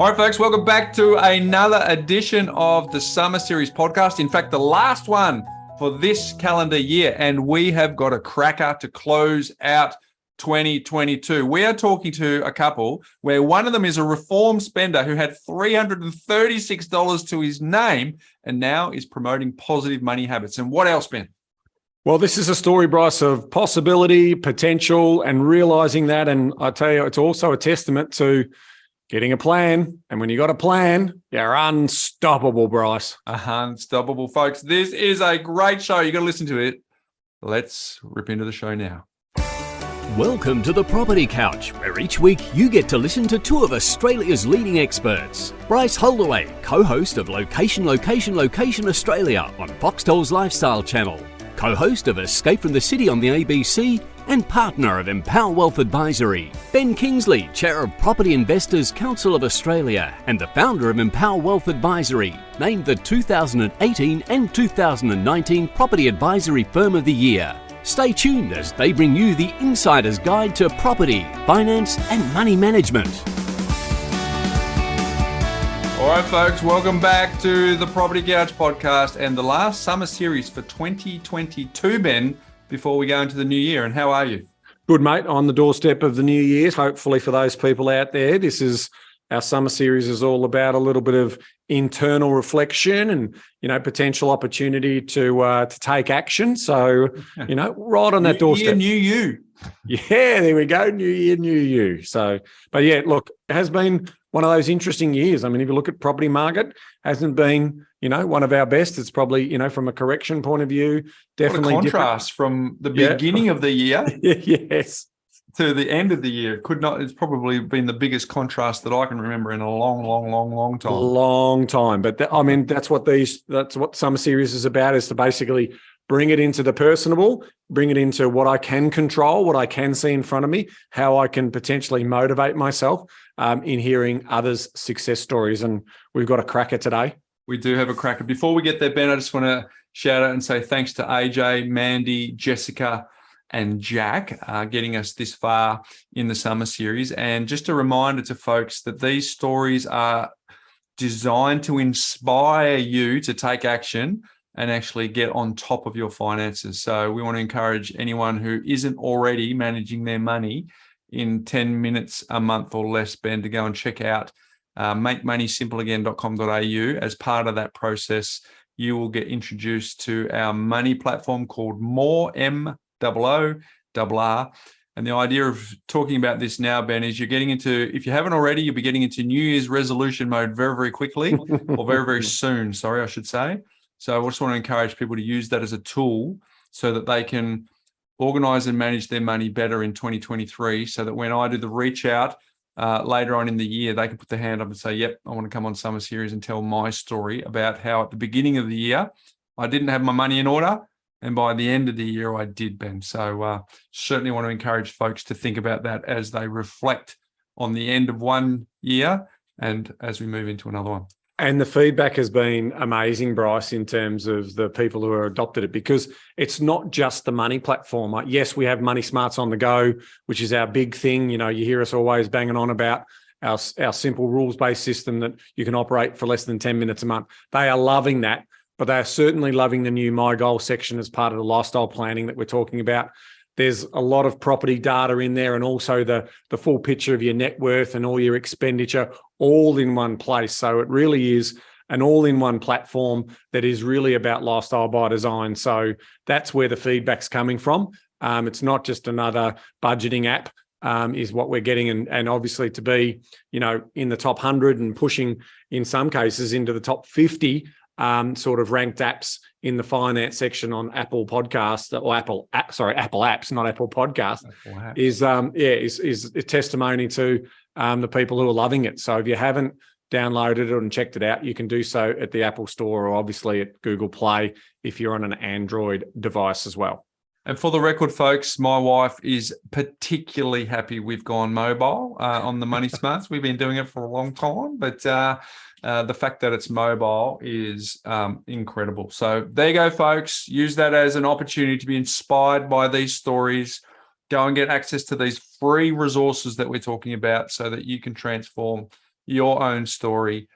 All right, folks, welcome back to another edition of the Summer Series podcast. In fact, the last one for this calendar year, and we have got a cracker to close out 2022. We are talking to a couple where one of them is a reform spender who had $336 to his name and now is promoting positive money habits. And what else, Ben? Well, this is a story, Bryce, of possibility, potential, and realizing that. And I tell you, it's also a testament to getting a plan. And when you got a plan, you're unstoppable, Bryce. Unstoppable, folks. This is a great show. You got to listen to it. Let's rip into the show now. Welcome to the Property Couch, where each week you get to listen to two of Australia's leading experts. Bryce Holdaway, co-host of Location Australia on Foxtel's Lifestyle Channel, co-host of Escape from the City on the ABC, and partner of Empower Wealth Advisory. Ben Kingsley, chair of Property Investors Council of Australia and the founder of Empower Wealth Advisory, named the 2018 and 2019 Property Advisory Firm of the Year. Stay tuned as they bring you the insider's guide to property, finance, and money management. All right, folks, welcome back to the Property Couch podcast and the last summer series for 2022, Ben, before we go into the new year. And how are you? Good, mate. On the doorstep of the new year. Hopefully for those people out there, this is our summer series is all about a little bit of internal reflection and, potential opportunity to take action. So, right on that doorstep. New year, new you. Yeah, there we go. New year, new you. So, but yeah, look, it has been one of those interesting years. I mean, if you look at property market, hasn't been, one of our best. It's probably, from a correction point of view, definitely what a contrast from the beginning of the year yes, to the end of the year. It's probably been the biggest contrast that I can remember in a long time. Long time. But that's what Summer Series is about, is to basically bring it into the personable, bring it into what I can control, what I can see in front of me, how I can potentially motivate myself in hearing others' success stories. And we've got a cracker today. We do have a cracker. Before we get there, Ben, I just want to shout out and say thanks to AJ, Mandy, Jessica, and Jack getting us this far in the summer series. And just a reminder to folks that these stories are designed to inspire you to take action and actually get on top of your finances. So we want to encourage anyone who isn't already managing their money in 10 minutes a month or less, Ben, to go and check out makemoneysimpleagain.com.au. As part of that process, you will get introduced to our money platform called Moorr, MOORR. And the idea of talking about this now, Ben, is you're getting into, if you haven't already, you'll be getting into New Year's resolution mode very, very quickly, or very, very soon, I should say. So I just want to encourage people to use that as a tool so that they can organize and manage their money better in 2023, so that when I do the reach out later on in the year, they can put their hand up and say, yep, I want to come on Summer Series and tell my story about how at the beginning of the year, I didn't have my money in order. And by the end of the year, I did, Ben. So certainly want to encourage folks to think about that as they reflect on the end of one year and as we move into another one. And the feedback has been amazing, Bryce, in terms of the people who have adopted it, because it's not just the money platform. Yes, we have Money Smarts on the go, which is our big thing. You hear us always banging on about our simple rules-based system that you can operate for less than 10 minutes a month. They are loving that, but they are certainly loving the new My Goal section as part of the lifestyle planning that we're talking about. There's a lot of property data in there, and also the full picture of your net worth and all your expenditure all in one place. So it really is an all-in-one platform that is really about lifestyle by design. So that's where the feedback's coming from. It's not just another budgeting app, is what we're getting. And obviously to be, in the top 100 and pushing in some cases into the top 50 sort of ranked apps in the finance section on Apple Podcasts, or Apple apps, not Apple Podcasts, is a testimony to the people who are loving it. So if you haven't downloaded it and checked it out, you can do so at the Apple Store, or obviously at Google Play if you're on an Android device as well. And for the record, folks, my wife is particularly happy we've gone mobile on the Money Smarts. We've been doing it for a long time, but the fact that it's mobile is incredible. So there you go, folks. Use that as an opportunity to be inspired by these stories. Go and get access to these free resources that we're talking about so that you can transform your own story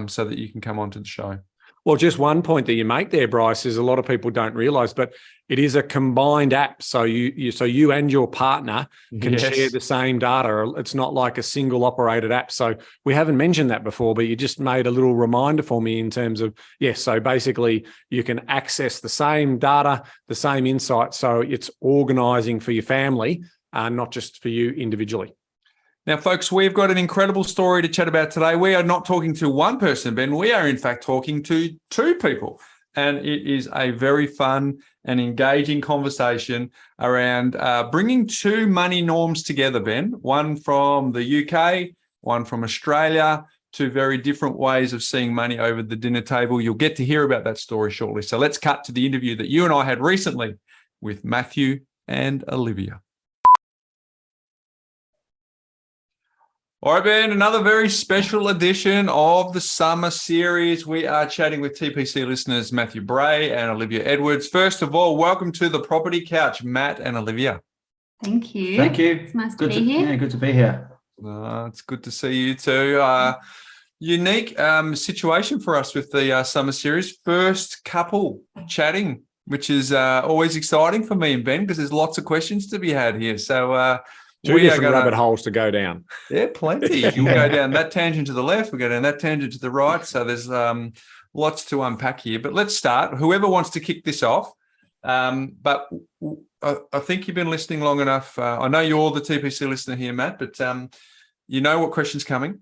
so that you can come onto the show. Well, just one point that you make there, Bryce, is a lot of people don't realise, but it is a combined app. So you and your partner can share the same data. It's not like a single operated app. So we haven't mentioned that before, but you just made a little reminder for me in terms of, yes, so basically you can access the same data, the same insights. So it's organising for your family, not just for you individually. Now, folks, we've got an incredible story to chat about today. We are not talking to one person, Ben. We are, in fact, talking to two people. And it is a very fun and engaging conversation around bringing two money norms together, Ben. One from the UK, one from Australia, two very different ways of seeing money over the dinner table. You'll get to hear about that story shortly. So let's cut to the interview that you and I had recently with Mathew and Olivia. All right, Ben, another very special edition of the summer series. We are chatting with TPC listeners Mathew Bray and Olivia Edwards. First of all, welcome to the Property Couch, Matt and Olivia. Thank you. Thank you. It's nice to be here. Yeah, good to be here. It's good to see you too. Unique situation for us with the summer series. First couple chatting, which is always exciting for me and Ben because there's lots of questions to be had here. So Two different rabbit holes to go down. Yeah, plenty. You'll go down that tangent to the left, we'll go down that tangent to the right. So there's lots to unpack here. But let's start. Whoever wants to kick this off. But I think you've been listening long enough. I know you're the TPC listener here, Matt, but you know what question's coming.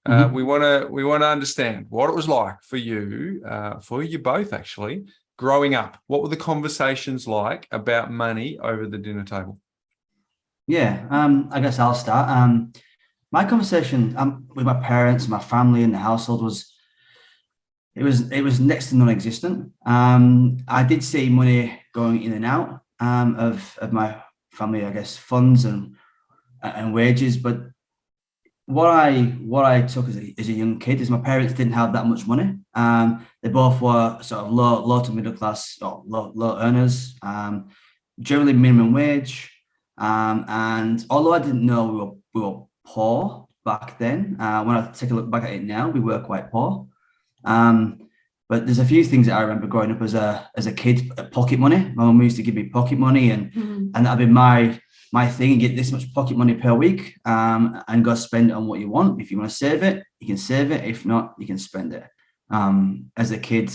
We want to understand what it was like for you both actually, growing up. What were the conversations like about money over the dinner table? Yeah, I guess I'll start. My conversation with my parents, my family, and the household was next to non-existent. I did see money going in and out of my family, I guess, funds and wages. But what I took as a young kid is my parents didn't have that much money. They both were sort of low to middle class, or low earners, generally minimum wage. And although I didn't know we were poor back then, when I take a look back at it now, we were quite poor. But there's a few things that I remember growing up as a kid. Pocket money. My mum used to give me pocket money, and that'd be my thing. You get this much pocket money per week, and go spend it on what you want. If you want to save it, you can save it. If not, you can spend it. As a kid,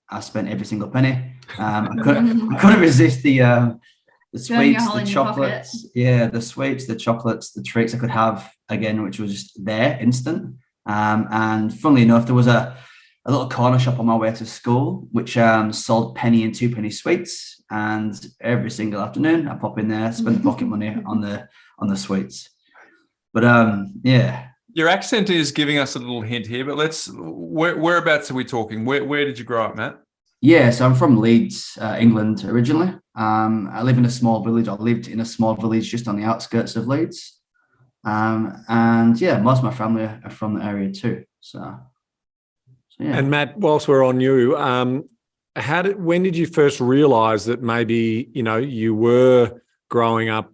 I spent every single penny. I couldn't resist the sweets, the chocolates, the sweets, the chocolates, the treats I could have again, which was just there, instant. And funnily enough, there was a little corner shop on my way to school, which sold penny and 2-penny sweets. And every single afternoon, I pop in there, spend the pocket money on the sweets. But yeah. Your accent is giving us a little hint here, but whereabouts are we talking? Where did you grow up, Matt? Yeah, so I'm from Leeds, England originally. I live in a small village. I lived in a small village just on the outskirts of Leeds. And yeah, most of my family are from the area too. So yeah. And Matt, whilst we're on you, when did you first realise that maybe, you were growing up,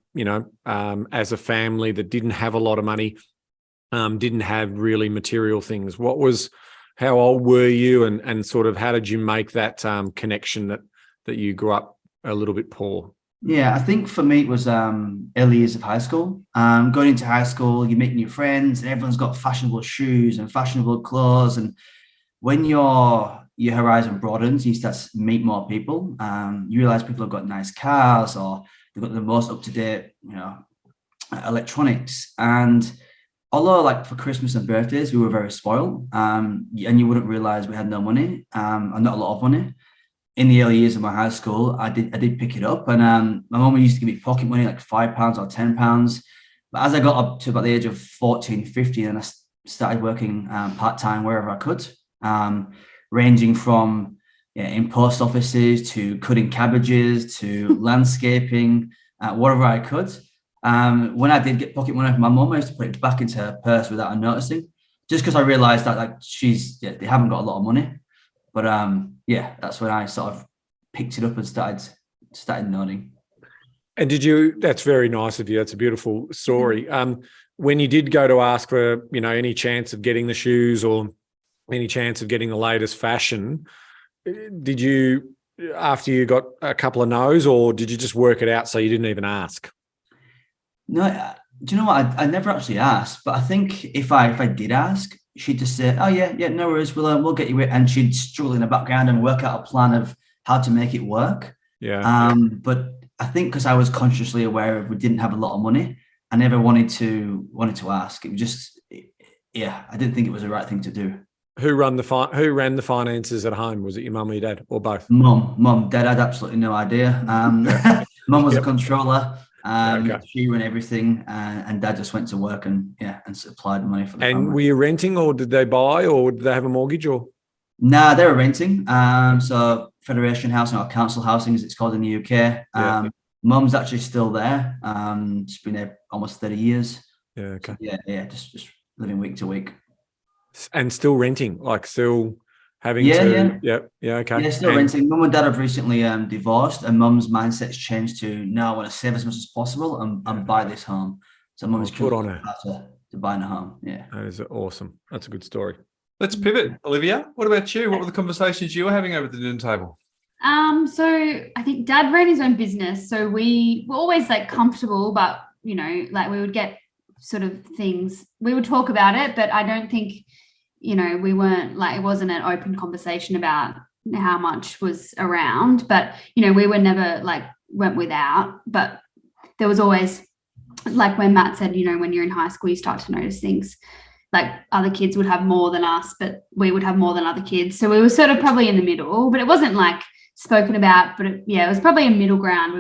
as a family that didn't have a lot of money, didn't have really material things? How old were you, and sort of how did you make that connection that you grew up a little bit poor? Yeah, I think for me it was early years of high school. Going into high school, you make new friends, and everyone's got fashionable shoes and fashionable clothes. And when your horizon broadens, you start to meet more people. You realize people have got nice cars, or they've got the most up-to-date, electronics. And although, like, for Christmas and birthdays, we were very spoiled, and you wouldn't realize we had no money, and not a lot of money. In the early years of my high school, I did pick it up, and my mum used to give me pocket money, like £5 or £10. But as I got up to about the age of 14, 15, and I started working part-time wherever I could, ranging from in post offices to cutting cabbages to landscaping, whatever I could. When I did get pocket money from my mum, I used to put it back into her purse without her noticing, just because I realised that they haven't got a lot of money. But that's when I sort of picked it up and started nodding. And that's very nice of you. That's a beautiful story. when you did go to ask for, any chance of getting the shoes or any chance of getting the latest fashion, did you, after you got a couple of no's, or did you just work it out so you didn't even ask? No, do you know what? I never actually asked, but I think if I did ask, she'd just say, "Oh yeah, no worries, we'll get you it," and she'd struggle in the background and work out a plan of how to make it work. Yeah. But I think because I was consciously aware of we didn't have a lot of money, I never wanted to ask. It was just, I didn't think it was the right thing to do. Who ran the finances at home? Was it your mum or your dad, or both? Mum. Dad had absolutely no idea. Mum was a controller. Okay. She ran everything, and Dad just went to work and supplied money for the family. And were you renting, or did they buy, or did they have a mortgage, or? Nah, they were renting. So Federation Housing, or council housing as it's called in the UK. Mum's actually still there. She's been there almost 30 years. Yeah. Okay. So, just living week to week. And still renting, like still having okay. Yeah, still renting. Mum and Dad have recently divorced, and Mum's mindset's changed to now I want to save as much as possible and buy this home. So Mum's put on her to buying a home. Yeah, that is awesome. That's a good story. Let's pivot, Olivia. What about you? What were the conversations you were having over the dinner table? So I think Dad ran his own business, so we were always comfortable, but we would get sort of things, we would talk about it, but I don't think we weren't it wasn't an open conversation about how much was around, but we were never went without, but there was always when Matt said, when you're in high school you start to notice things other kids would have more than us, but we would have more than other kids, so we were sort of probably in the middle, but it wasn't spoken about, but it was probably a middle ground.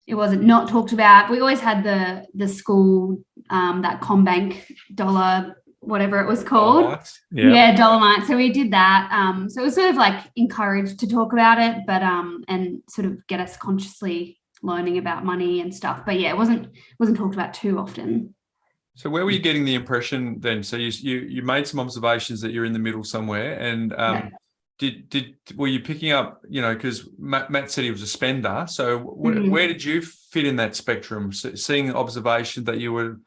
It wasn't not talked about. We always had the school that CommBank dollar, whatever it was called. Dolomite. So we did that. So it was sort of encouraged to talk about it, but and sort of get us consciously learning about money and stuff. But it wasn't talked about too often. So where were you getting the impression then? So you made some observations that you're in the middle somewhere, and were you picking up, because Matt said he was a spender, so where did you fit in that spectrum, seeing observation that you were,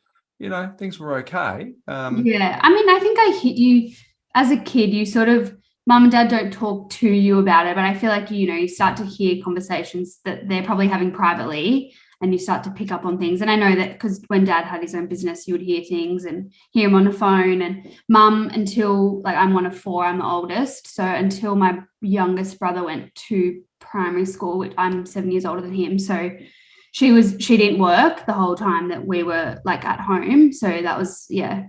things were okay? I mean, I think I hit you as a kid. You sort of, mum and dad don't talk to you about it, but I feel you start to hear conversations that they're probably having privately, and you start to pick up on things. And I know that because when Dad had his own business, you would hear things and hear him on the phone. And Mum, until I'm one of four, I'm the oldest. So until my youngest brother went to primary school, which I'm 7 years older than him. So she didn't work the whole time that we were at home. So that was, so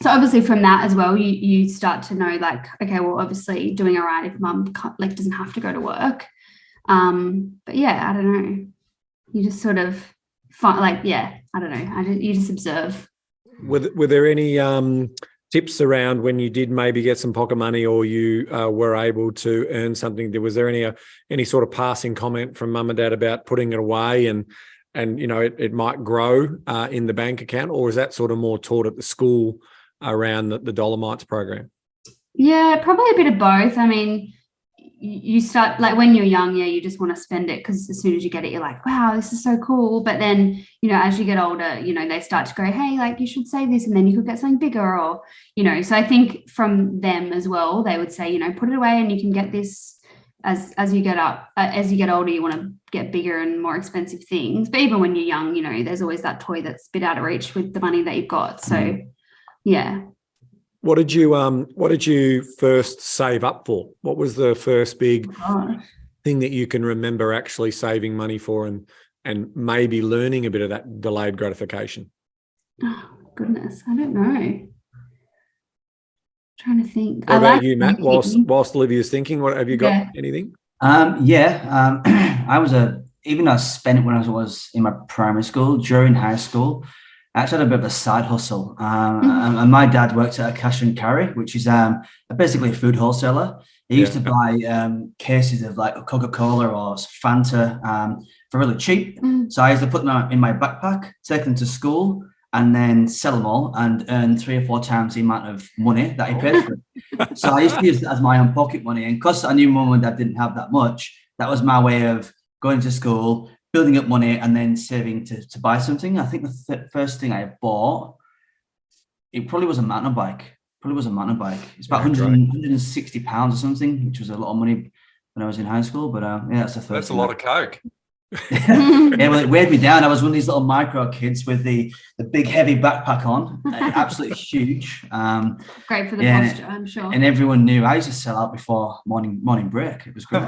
obviously from that as well, you start to know okay, well, obviously doing all right if Mum doesn't have to go to work. But I don't know. You just sort of I don't know. You just observe. Were there any tips around when you did maybe get some pocket money, or you were able to earn something? Was there any sort of passing comment from mum and dad about putting it away and it might grow in the bank account, or is that sort of more taught at the school around the Dolomites program? Yeah, probably a bit of both. I mean, you start when you're young, you just want to spend it because as soon as you get it, you're wow, this is so cool. But then, as you get older, they start to go, hey, you should save this and then you could get something bigger, or, so I think from them as well, they would say, put it away and you can get this as you get older, you want to get bigger and more expensive things. But even when you're young, there's always that toy that's a bit out of reach with the money that you've got. So, yeah. What did you first save up for? What was the first big thing that you can remember actually saving money for and maybe learning a bit of that delayed gratification? Oh, goodness, I don't know. Trying to think. What about you, Matt? Whilst Olivia's thinking, what have you got? Anything? Even though I spent it when I was in my primary school, during high school, I actually had a bit of a side hustle. And my dad worked at a cash and carry, which is basically a food wholesaler. He used to buy cases of Coca-Cola or Fanta for really cheap. So I used to put them in my backpack, take them to school, and then sell them all and earn 3 or 4 times the amount of money that he paid for it. So I used to use it as my own pocket money. And because I knew mum and dad didn't have that much, that was my way of going to school, building up money and then saving to buy something. I think the first thing I bought, it probably was a mountain bike. It's about 160 pounds or something, which was a lot of money when I was in high school. But yeah, that's the first. That's a lot of coke. Yeah, well, it weighed me down. I was one of these little micro kids with the big heavy backpack on, absolutely huge. Great for the posture, I'm sure. And everyone knew I used to sell out before morning break. It was great.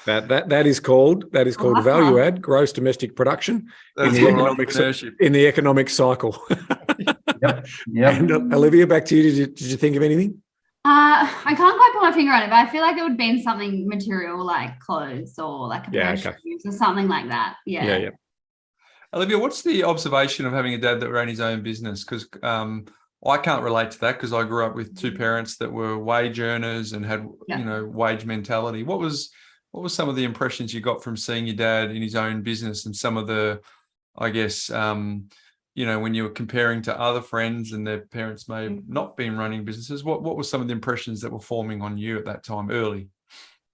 That is called value add, gross domestic production in the economic cycle. Yep. And Olivia, back to you. Did you think of anything? I can't quite put my finger on it, but I feel like it would be something material like clothes or like a pair of shoes or something like that. Yeah. Olivia, what's the observation of having a dad that ran his own business? Because I can't relate to that because I grew up with two parents that were wage earners and had wage mentality. What was some of the impressions you got from seeing your dad in his own business and some of the, I guess, when you were comparing to other friends and their parents may have not been running businesses, what were some of the impressions that were forming on you at that time early?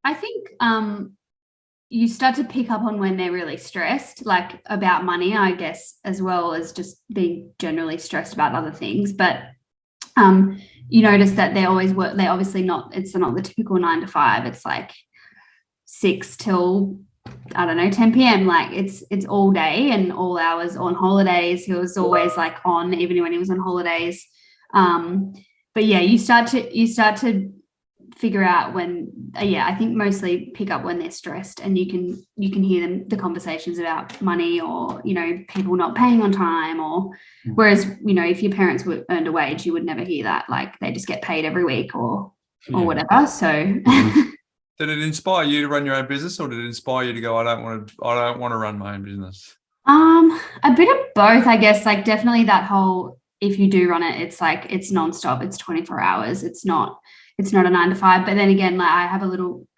I think you start to pick up on when they're really stressed, like about money, I guess, as well as just being generally stressed about other things. But you notice that they always work. They obviously it's not the typical 9 to 5. It's like 6 till 10 p.m. Like it's all day and all hours. On holidays, he was always like on, even when he was on holidays. But yeah, you start to figure out when, I think mostly pick up when they're stressed, and you can hear the conversations about money or, people not paying on time, or whereas, if your parents earned a wage, you would never hear that. Like they just get paid every week or whatever. So did it inspire you to run your own business, or did it inspire you to go, I don't want to run my own business? A bit of both, I guess. Like definitely that whole, if you do run it, it's like it's nonstop. It's 24 hours. It's not a 9 to 5. But then again, like I have a little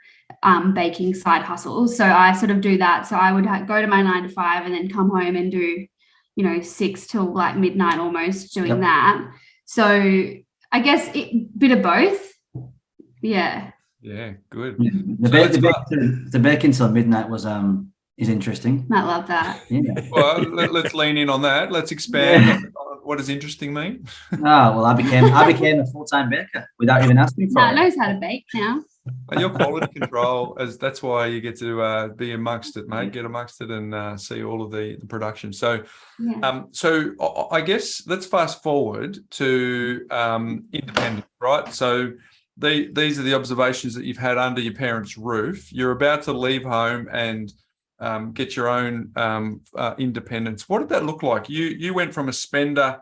baking side hustle, so I sort of do that. So I would go to my 9 to 5 and then come home and do 6 till like midnight almost doing that. So I guess bit of both. Yeah. Yeah, good. The baking till midnight is interesting. I love that. Yeah. Well, let's lean in on that. Let's expand. What does interesting mean? Well, I became a full-time baker without even asking for it. Knows how to bake now. And your quality control, that's why you get to be amongst it, mate. Get amongst it and see all of the production. So, so I guess let's fast forward to independence, right? So these are the observations that you've had under your parents' roof. You're about to leave home and get your own independence. What did that look like? You went from a spender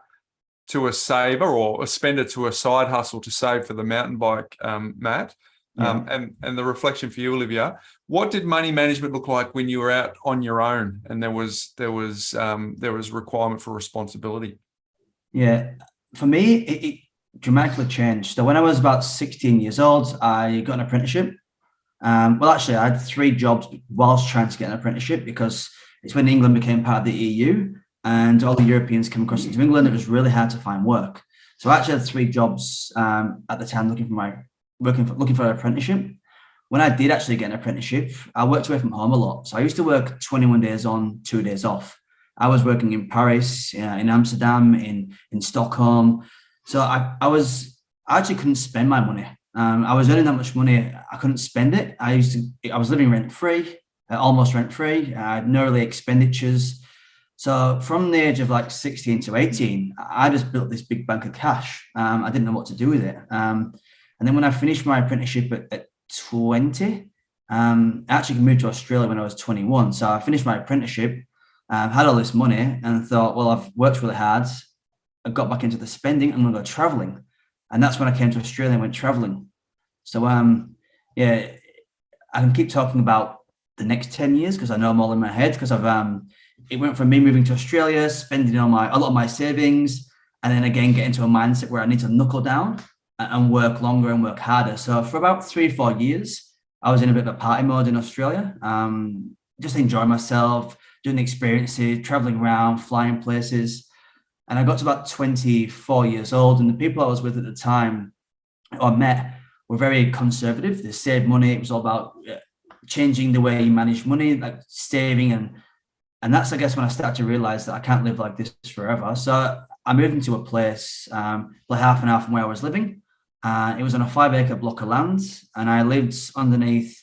to a saver, or a spender to a side hustle to save for the mountain bike, Matt. And the reflection for you, Olivia. What did money management look like when you were out on your own and there was requirement for responsibility? Yeah, for me, it dramatically changed. So when I was about 16 years old, I got an apprenticeship. Well, actually, I had 3 jobs whilst trying to get an apprenticeship, because it's when England became part of the EU and all the Europeans came across into England. It was really hard to find work. So I actually had 3 jobs at the time looking for an apprenticeship. When I did actually get an apprenticeship, I worked away from home a lot. So I used to work 21 days on, 2 days off. I was working in Paris, in Amsterdam, in Stockholm. So I actually couldn't spend my money. I was earning that much money, I couldn't spend it. I was living rent-free, almost rent-free. I had no really expenditures. So from the age of like 16 to 18, I just built this big bank of cash. I didn't know what to do with it. And then when I finished my apprenticeship at 20, I actually moved to Australia when I was 21. So I finished my apprenticeship, had all this money, and thought, well, I've worked really hard. I got back into the spending. I'm going to go traveling. And that's when I came to Australia and went traveling. So, I can keep talking about the next 10 years because I know them all in my head, because it went from me moving to Australia, spending a lot of my savings, and then again get into a mindset where I need to knuckle down and work longer and work harder. So for about 3 or 4 years, I was in a bit of a party mode in Australia, just enjoying myself, doing experiences, traveling around, flying places. And I got to about 24 years old, and the people I was with at the time, or met, were very conservative. They saved money. It was all about changing the way you manage money, like saving and And that's, I guess, when I started to realize that I can't live like this forever. So I moved into a place like half an hour from where I was living. It was on a 5-acre block of land, and I lived underneath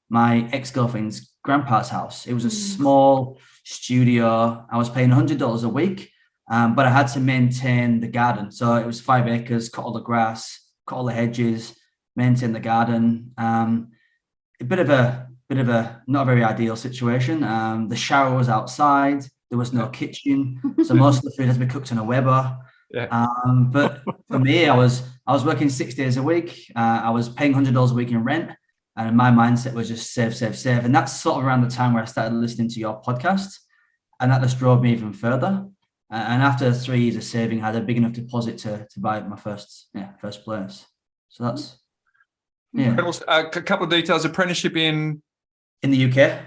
my ex-girlfriend's grandpa's house. It was a small studio. I was paying $100 a week, but I had to maintain the garden. So it was 5 acres, cut all the grass, cut all the hedges, maintain the garden. A bit of a not a very ideal situation. The shower was outside. There was no kitchen, so most of the food had to be cooked on a Weber. Yeah. But for me, I was working 6 days a week. I was paying $100 a week in rent, and my mindset was just save, save, save. And that's sort of around the time where I started listening to your podcast, and that just drove me even further. And after 3 years of saving, I had a big enough deposit to buy my first place. So that's A couple of details. Apprenticeship in the UK.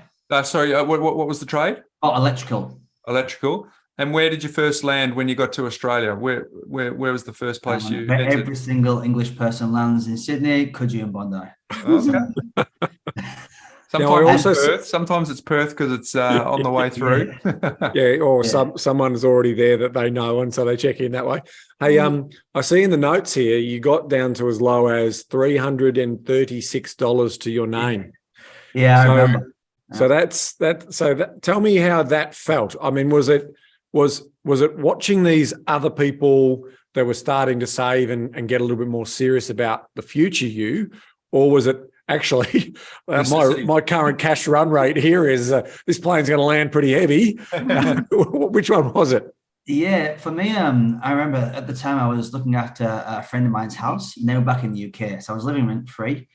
Sorry, what was the trade? Oh, electrical. Electrical. And where did you first land when you got to Australia? Where was the first place you entered? Every single English person lands in Sydney, Coogee and Bondi. Okay. Sometimes it's Perth because it's on the way through. Or someone's already there that they know, and so they check in that way. Hey, I see in the notes here you got down to as low as $336 to your name. Yeah, I remember. So tell me how that felt. I mean, was it watching these other people that were starting to save and get a little bit more serious about the future you, or was it actually my current cash run rate here is this plane's going to land pretty heavy? Which one was it? Yeah, for me, I remember at the time I was looking after a friend of mine's house. They were back in the UK, so I was living rent free.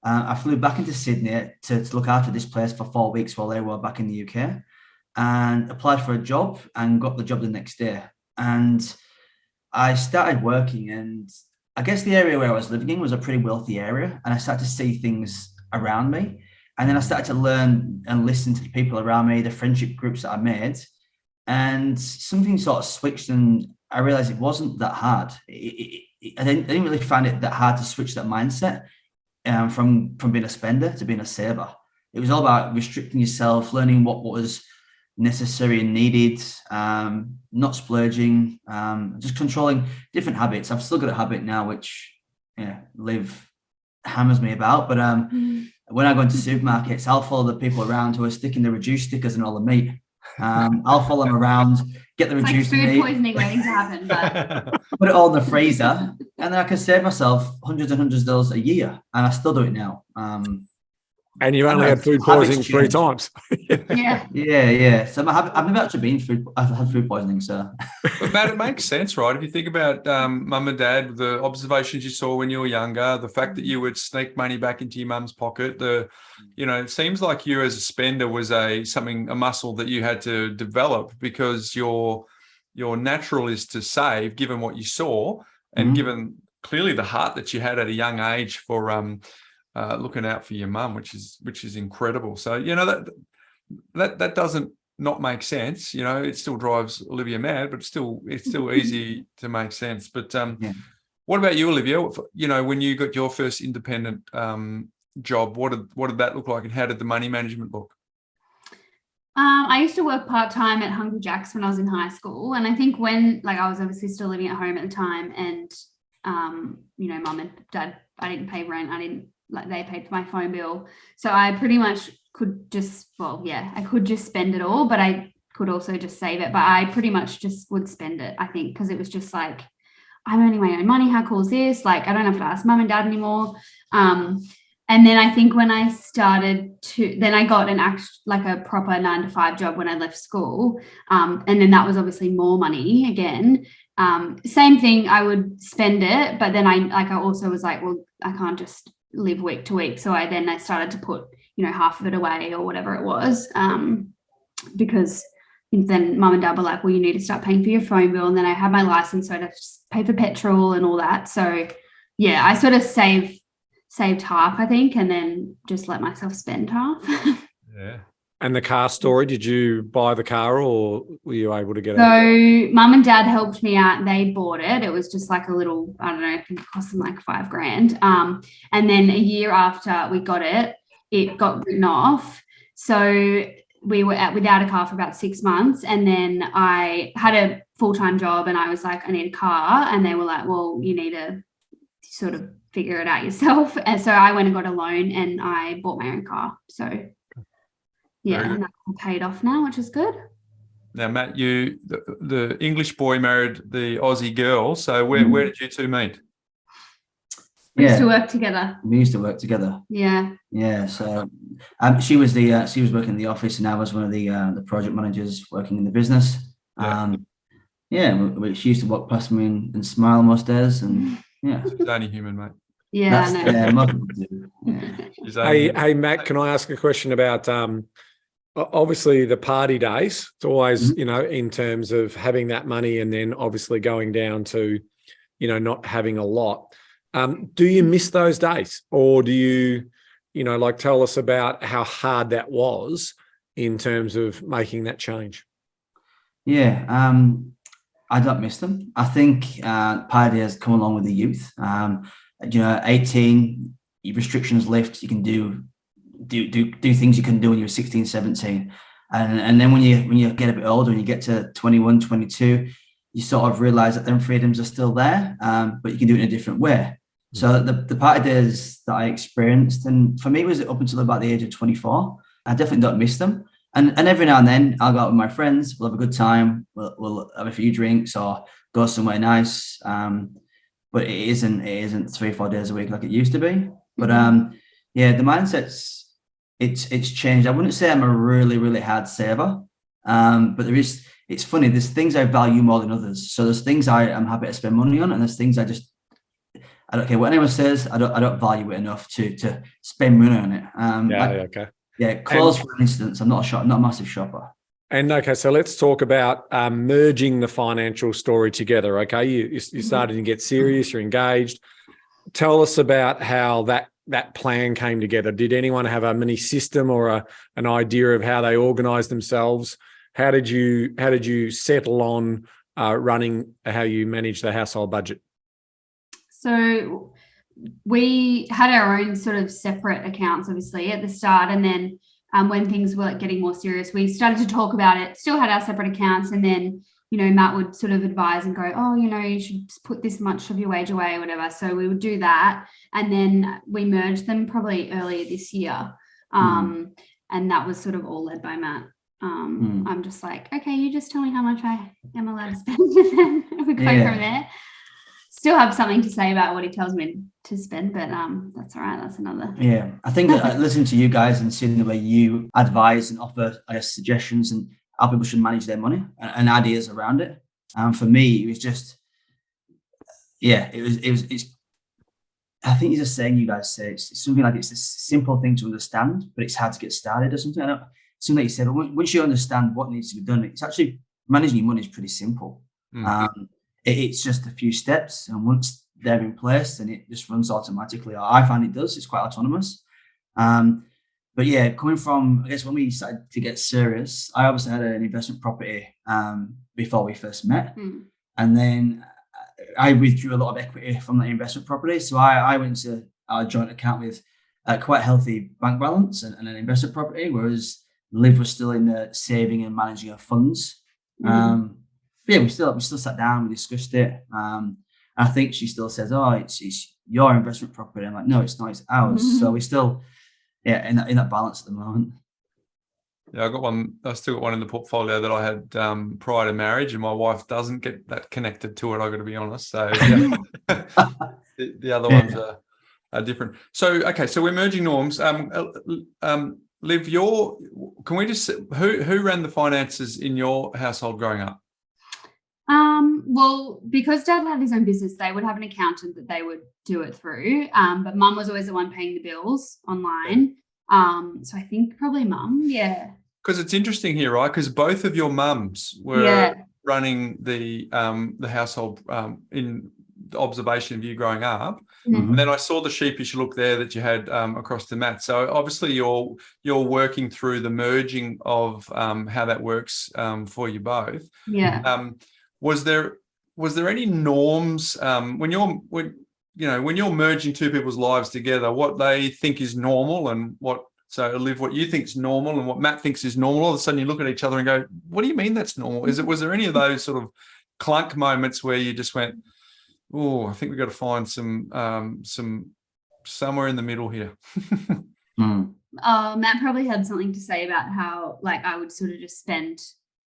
I flew back into Sydney to look after this place for 4 weeks while they were back in the UK, and applied for a job and got the job the next day. And I started working, and I guess the area where I was living in was a pretty wealthy area, and I started to see things around me. And then I started to learn and listen to the people around me, the friendship groups that I made, and something sort of switched, and I realized it wasn't that hard. I didn't really find it that hard to switch that mindset. From being a spender to being a saver. It was all about restricting yourself, learning what was necessary and needed, not splurging, just controlling different habits. I've still got a habit now, which Liv hammers me about. But when I go into supermarkets, I'll follow the people around who are sticking the reduced stickers and all the meat. I'll follow them around, get the reduced meat. Food poisoning waiting to happen. But put it all in the freezer, and then I can save myself hundreds and hundreds of dollars a year, and I still do it now. And you only had food poisoning 3 times. Yeah. So I've never actually I've had food poisoning, so. But Matt, it makes sense, right? If you think about mum and dad, the observations you saw when you were younger, the fact that you would sneak money back into your mum's pocket, it seems like you as a spender was a muscle that you had to develop, because your natural is to save, given what you saw, and given clearly the heart that you had at a young age for looking out for your mum, which is incredible. So that doesn't not make sense. It still drives Olivia mad, but it's still easy to make sense. But what about you, Olivia? When you got your first independent job, what did that look like, and how did the money management look? I used to work part-time at Hungry Jack's when I was in high school, and I think when I was obviously still living at home at the time, and mum and dad, I didn't pay rent, they paid for my phone bill, so I pretty much could just I could just spend it all, but I could also just save it. But I pretty much just would spend it, I think, because it was just like, I'm earning my own money, how cool is this? I don't have to ask mum and dad anymore. And then I think when I started then I got a proper 9-to-5 job when I left school. And then that was obviously more money again. Same thing, I would spend it, but then I also was like, well, I can't just live week to week. So I started to put, half of it away or whatever it was. Because then mum and dad were like, well, you need to start paying for your phone bill. And then I had my license, so I'd have to pay for petrol and all that. So I sort of saved half, I think, and then just let myself spend half. Yeah. And the car story, did you buy the car, or were you able to get it? So mum and dad helped me out. They bought it. It was just like a little, I don't know, I think it cost them like $5,000. And then a year after we got it, it got written off. So we were without a car for about 6 months, and then I had a full-time job, and I was like, I need a car, and they were like, well, you need to sort of figure it out yourself. And so I went and got a loan, and I bought my own car. So yeah, and that's all paid off now, which is good. Now, Matt, the English boy married the Aussie girl. So where did you two meet? We used to work together. We used to work together. Yeah. Yeah. So she was working in the office, and I was one of the project managers working in the business. She used to walk past me and smile most days, and yeah. She's only human, mate. Yeah. Most people do. Yeah. Hey, Matt, can I ask a question about obviously the party days? It's always, in terms of having that money and then obviously going down to, not having a lot. Do you miss those days, or do you, tell us about how hard that was in terms of making that change? Yeah, I don't miss them. I think party days come along with the youth. 18, your restrictions lift. You can do things you couldn't do when you were 16, 17. And then when you get a bit older and you get to 21, 22, you sort of realize that them freedoms are still there, but you can do it in a different way. So the party days that I experienced, and for me, it was up until about the age of 24. I definitely don't miss them. And every now and then I'll go out with my friends. We'll have a good time. We'll have a few drinks or go somewhere nice. But it isn't 3 or 4 days a week like it used to be. But the mindset's it's changed. I wouldn't say I'm a really, really hard saver. But it's funny, there's things I value more than others. So there's things I am happy to spend money on, and there's things I don't care what anyone says. I don't value it enough to spend money on it. Okay. Yeah, clothes, for instance. I'm not a massive shopper. And okay, so let's talk about merging the financial story together. Okay, you're starting to get serious. You're engaged. Tell us about how that plan came together. Did anyone have a mini system or an idea of how they organised themselves? How did you settle on running how you manage the household budget? So we had our own sort of separate accounts, obviously, at the start. And then when things were getting more serious, we started to talk about it, still had our separate accounts. And then, Matt would sort of advise and go, oh, you should put this much of your wage away or whatever. So we would do that. And then we merged them probably earlier this year. And that was sort of all led by Matt. I'm just like, okay, you just tell me how much I am allowed to spend. And then we go from there. Still have something to say about what he tells me to spend, but that's all right. That's another. Yeah, I think listening to you guys and seeing the way you advise and offer, I guess, suggestions and how people should manage their money and ideas around it. For me, it was just, it's. I think it's a saying you guys say. It's something like it's a simple thing to understand, but it's hard to get started or something. Something like you said, but once you understand what needs to be done, it's actually managing your money is pretty simple. It's just a few steps, and once they're in place, then it just runs automatically. I find it does. It's quite autonomous. But yeah, coming from, I guess when we started to get serious, I obviously had an investment property before we first met, and then I withdrew a lot of equity from that investment property. So I went to our joint account with a quite healthy bank balance and an investment property, whereas Liv was still in the saving and managing her funds. But yeah, we still sat down, we discussed it. I think she still says, "Oh, it's your investment property." I'm like, "No, it's not. It's ours." So we still, in that balance at the moment. Yeah, I still got one in the portfolio that I had prior to marriage, and my wife doesn't get that connected to it. I got to be honest. So the other ones are different. So okay, so we're merging norms. Liv, can we just who ran the finances in your household growing up? Well, because Dad had his own business, they would have an accountant that they would do it through. But Mum was always the one paying the bills online. So I think probably Mum, yeah. Because it's interesting here, right? Because both of your mums were running the household in the observation of you growing up. And then I saw the sheepish look there that you had across to Matt. So obviously you're working through the merging of how that works for you both. Yeah. Was there any norms when you're merging two people's lives together, what they think is normal and what So live what you think is normal and what Matt thinks is normal. All of a sudden you look at each other and go, what do you mean that's normal? Was there any of those sort of clunk moments where you just went, oh, I think we've got to find some somewhere in the middle here? Matt probably had something to say about how like I would sort of just spend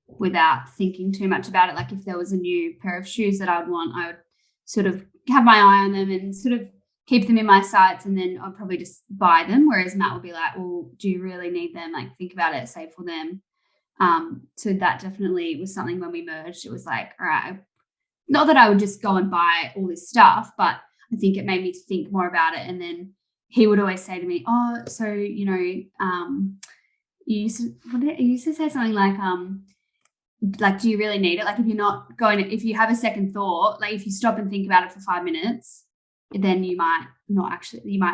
without thinking too much about it. Like if there was a new pair of shoes that I would want, I would sort of have my eye on them and sort of keep them in my sights, and then I'd probably just buy them. Whereas Matt would be like, well, do you really need them? Like think about it, save for them. So that definitely was something when we merged. It was like, all right, not that I would just go and buy all this stuff, but I think it made me think more about it. And then he would always say to me, oh, so, you know, you used to say something like, do you really need it? Like if you're not going to, if you have a second thought, like if you stop and think about it for 5 minutes, then you might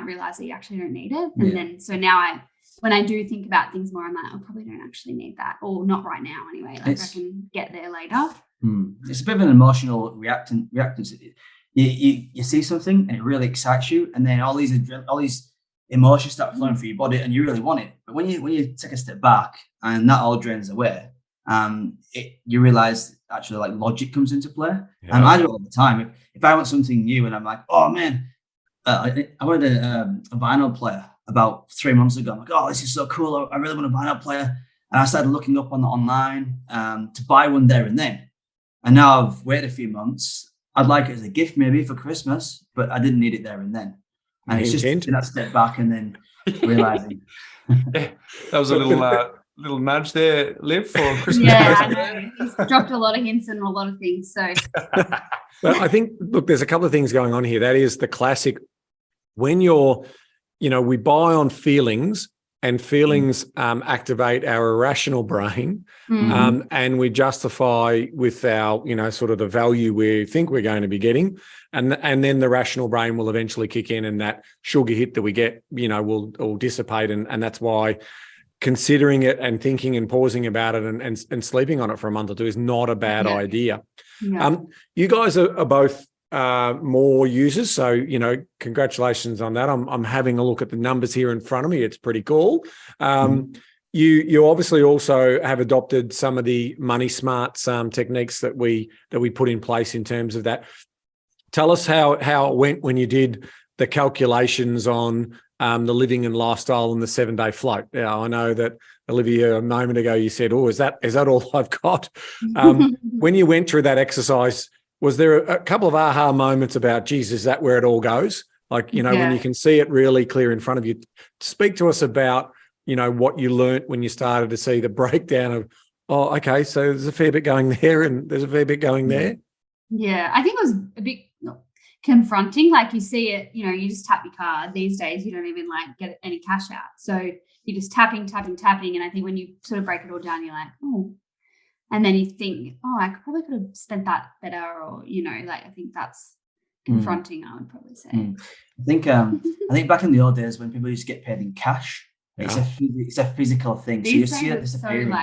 realize that you actually don't need it. And then, so now when I do think about things more, I'm like, I probably don't actually need that, or not right now anyway. Like I can get there later. It's a bit of an emotional reactance. You see something and it really excites you, and then all these emotions start flowing through your body, and you really want it. But when you take a step back and that all drains away, you realize actually like logic comes into play. And I do it all the time. If I want something new and I'm like, oh man, I wanted a vinyl player about 3 months ago. I'm like, oh, this is so cool. I really want a vinyl player. And I started looking up online to buy one there and then. And now I've waited a few months. I'd like it as a gift maybe for Christmas, but I didn't need it there and then. And it's just taking that step back and then realizing. That was a little nudge there, Liv, for Christmas. Yeah, I know. He's dropped a lot of hints and a lot of things. So Well, I think, look, there's a couple of things going on here. That is the classic, when we buy on feelings, and feelings activate our irrational brain, and we justify with our, sort of the value we think we're going to be getting. And then the rational brain will eventually kick in, and that sugar hit that we get, will dissipate. And that's why considering it and thinking and pausing about it and sleeping on it for a month or two is not a bad idea. Yeah. You guys are both Moorr users, so congratulations on that. I'm having a look at the numbers here in front of me. It's pretty cool. You obviously also have adopted some of the money smarts techniques that we put in place in terms of that. Tell us how it went when you did the calculations on the living and lifestyle and the 7-day float. I know that Olivia, a moment ago, you said, "Oh, is that all I've got?" When you went through that exercise, was there a couple of aha moments about, geez, is that where it all goes? Like, when you can see it really clear in front of you. Speak to us about, what you learnt when you started to see the breakdown of, oh, okay, so there's a fair bit going there and there's a fair bit going there. Yeah, I think it was a bit confronting. Like you see it, you just tap your card. These days, you don't even get any cash out. So you're just tapping. And I think when you sort of break it all down, you're like, oh. And then you think, oh, I probably could have spent that better, or, I think that's confronting, I would probably say. I think back in the old days when people used to get paid in cash, it's a physical thing. These so you see it disappearing.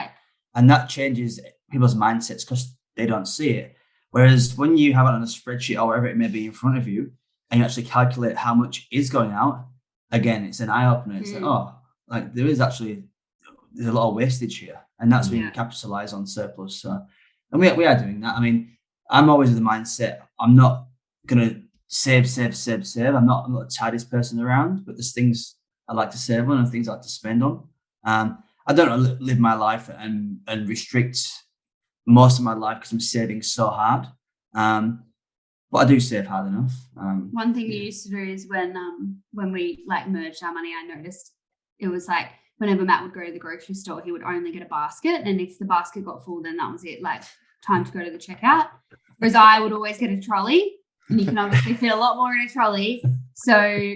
And that changes people's mindsets because they don't see it. Whereas when you have it on a spreadsheet or wherever it may be in front of you, and you actually calculate how much is going out, again, it's an eye-opener. It's like, there's a lot of wastage here. And that's when you capitalize on surplus. So, and we are doing that. I mean, I'm always with the mindset, I'm not going to save. I'm not the tidiest person around, but there's things I like to save on and things I like to spend on. I don't live my life and restrict most of my life because I'm saving so hard. But I do save hard enough. One thing you used to do is when we merged our money, I noticed it was like, whenever Matt would go to the grocery store, he would only get a basket. And if the basket got full, then that was it, time to go to the checkout. Whereas I would always get a trolley, and you can obviously fit a lot more in a trolley. So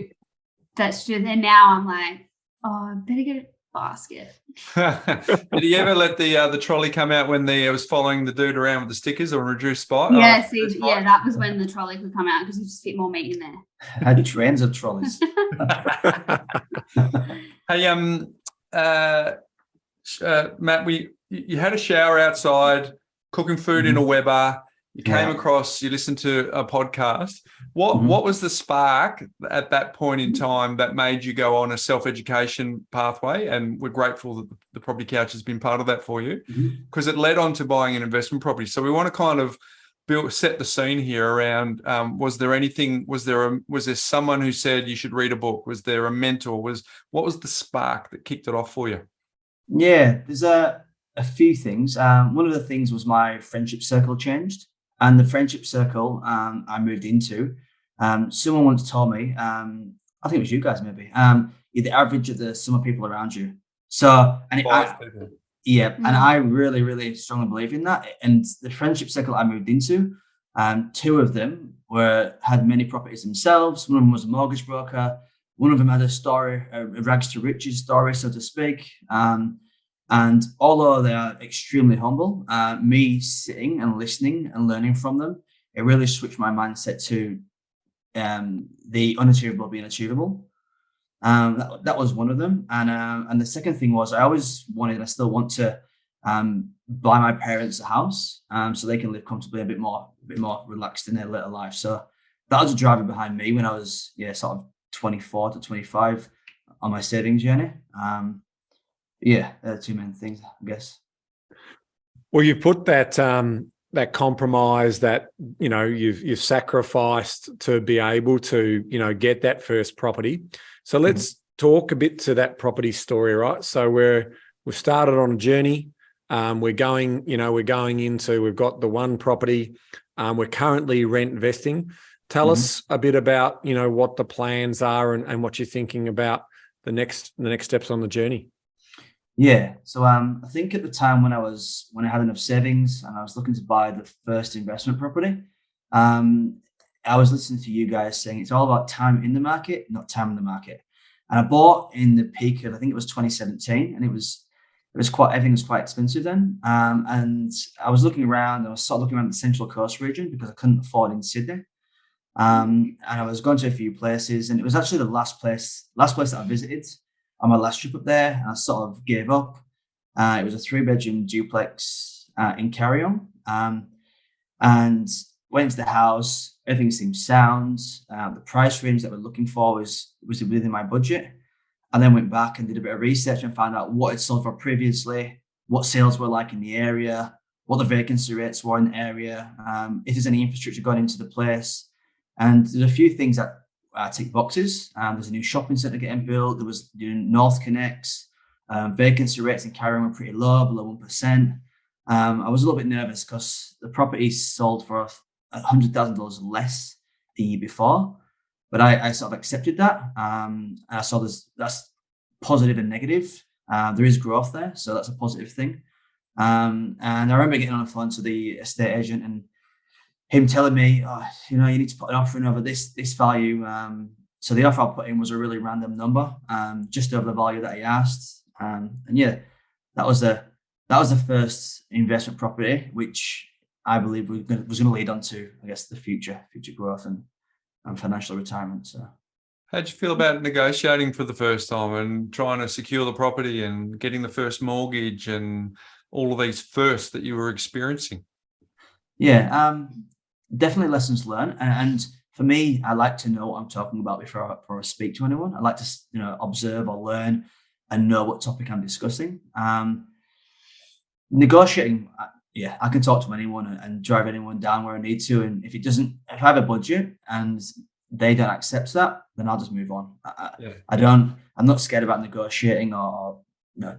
that's just, and now I'm like, oh, I better get a basket. Did he ever let the trolley come out when it was following the dude around with the stickers or reduced spot? Yeah, that was when the trolley could come out because you just fit more meat in there. I had trains of trolleys. Hey, Matt, you had a shower outside, cooking food in a Weber. You came across, you listened to a podcast. What was the spark at that point in time that made you go on a self-education pathway? And we're grateful that the Property Couch has been part of that for you, because it led on to buying an investment property. So we want to kind of set the scene here around, was there someone who said you should read a book? Was there a mentor? What was the spark that kicked it off for you? Yeah, there's a few things. One of the things was my friendship circle changed. And the friendship circle I moved into, someone once told me, I think it was you guys maybe, you're the average of the sum of people around you. So, and I really, really strongly believe in that. And the friendship circle I moved into, two of them had many properties themselves. One of them was a mortgage broker. One of them had a story, a rags to riches story, so to speak. And although they are extremely humble, me sitting and listening and learning from them, it really switched my mindset to the unachievable being achievable. That was one of them. And the second thing was I always wanted, and I still want to buy my parents a house so they can live comfortably, a bit more relaxed in their later life. So that was a driver behind me when I was sort of 24 to 25 on my saving journey. They're the two main things, I guess. Well, you put that compromise that, you've sacrificed to be able to, get that first property. So let's talk a bit to that property story, right? So we've started on a journey. We've got the one property. We're currently rent investing. Tell us a bit about, what the plans are and what you're thinking about the next steps on the journey. Yeah. So I think at the time when I had enough savings and I was looking to buy the first investment property, I was listening to you guys saying it's all about time in the market, not time in the market. And I bought in the peak of, I think it was 2017, and everything was quite expensive then. And I was looking around, and I was sort of looking around the Central Coast region because I couldn't afford in Sydney. And I was going to a few places, and it was actually the last place that I visited on my last trip up there, and I sort of gave up. It was a 3-bedroom duplex in Carry-On, and went to the house. Everything seemed sound. The price range that we're looking for was within my budget. And then went back and did a bit of research and found out what it sold for previously, what sales were like in the area, what the vacancy rates were in the area, if there's any infrastructure going into the place. And there's a few things that tick boxes. There's a new shopping centre getting built. There was North Connects. Vacancy rates in Carry-On were pretty low, below 1%. I was a little bit nervous because the property sold for $100,000 less the year before, but I sort of accepted that. I saw that's positive and negative. There is growth there, so that's a positive thing. And I remember getting on the phone to the estate agent and him telling me, you need to put an offer in over this value. So the offer I put in was a really random number, just over the value that he asked. That was the first investment property, which I believe was going to lead on to, I guess, the future growth and financial retirement. So, how'd you feel about negotiating for the first time and trying to secure the property and getting the first mortgage and all of these firsts that you were experiencing? Yeah, definitely lessons learned. And for me, I like to know what I'm talking about before I speak to anyone. I like to, observe or learn and know what topic I'm discussing. Negotiating, I can talk to anyone and drive anyone down where I need to. And if I have a budget and they don't accept that, then I'll just move on. I'm not scared about negotiating or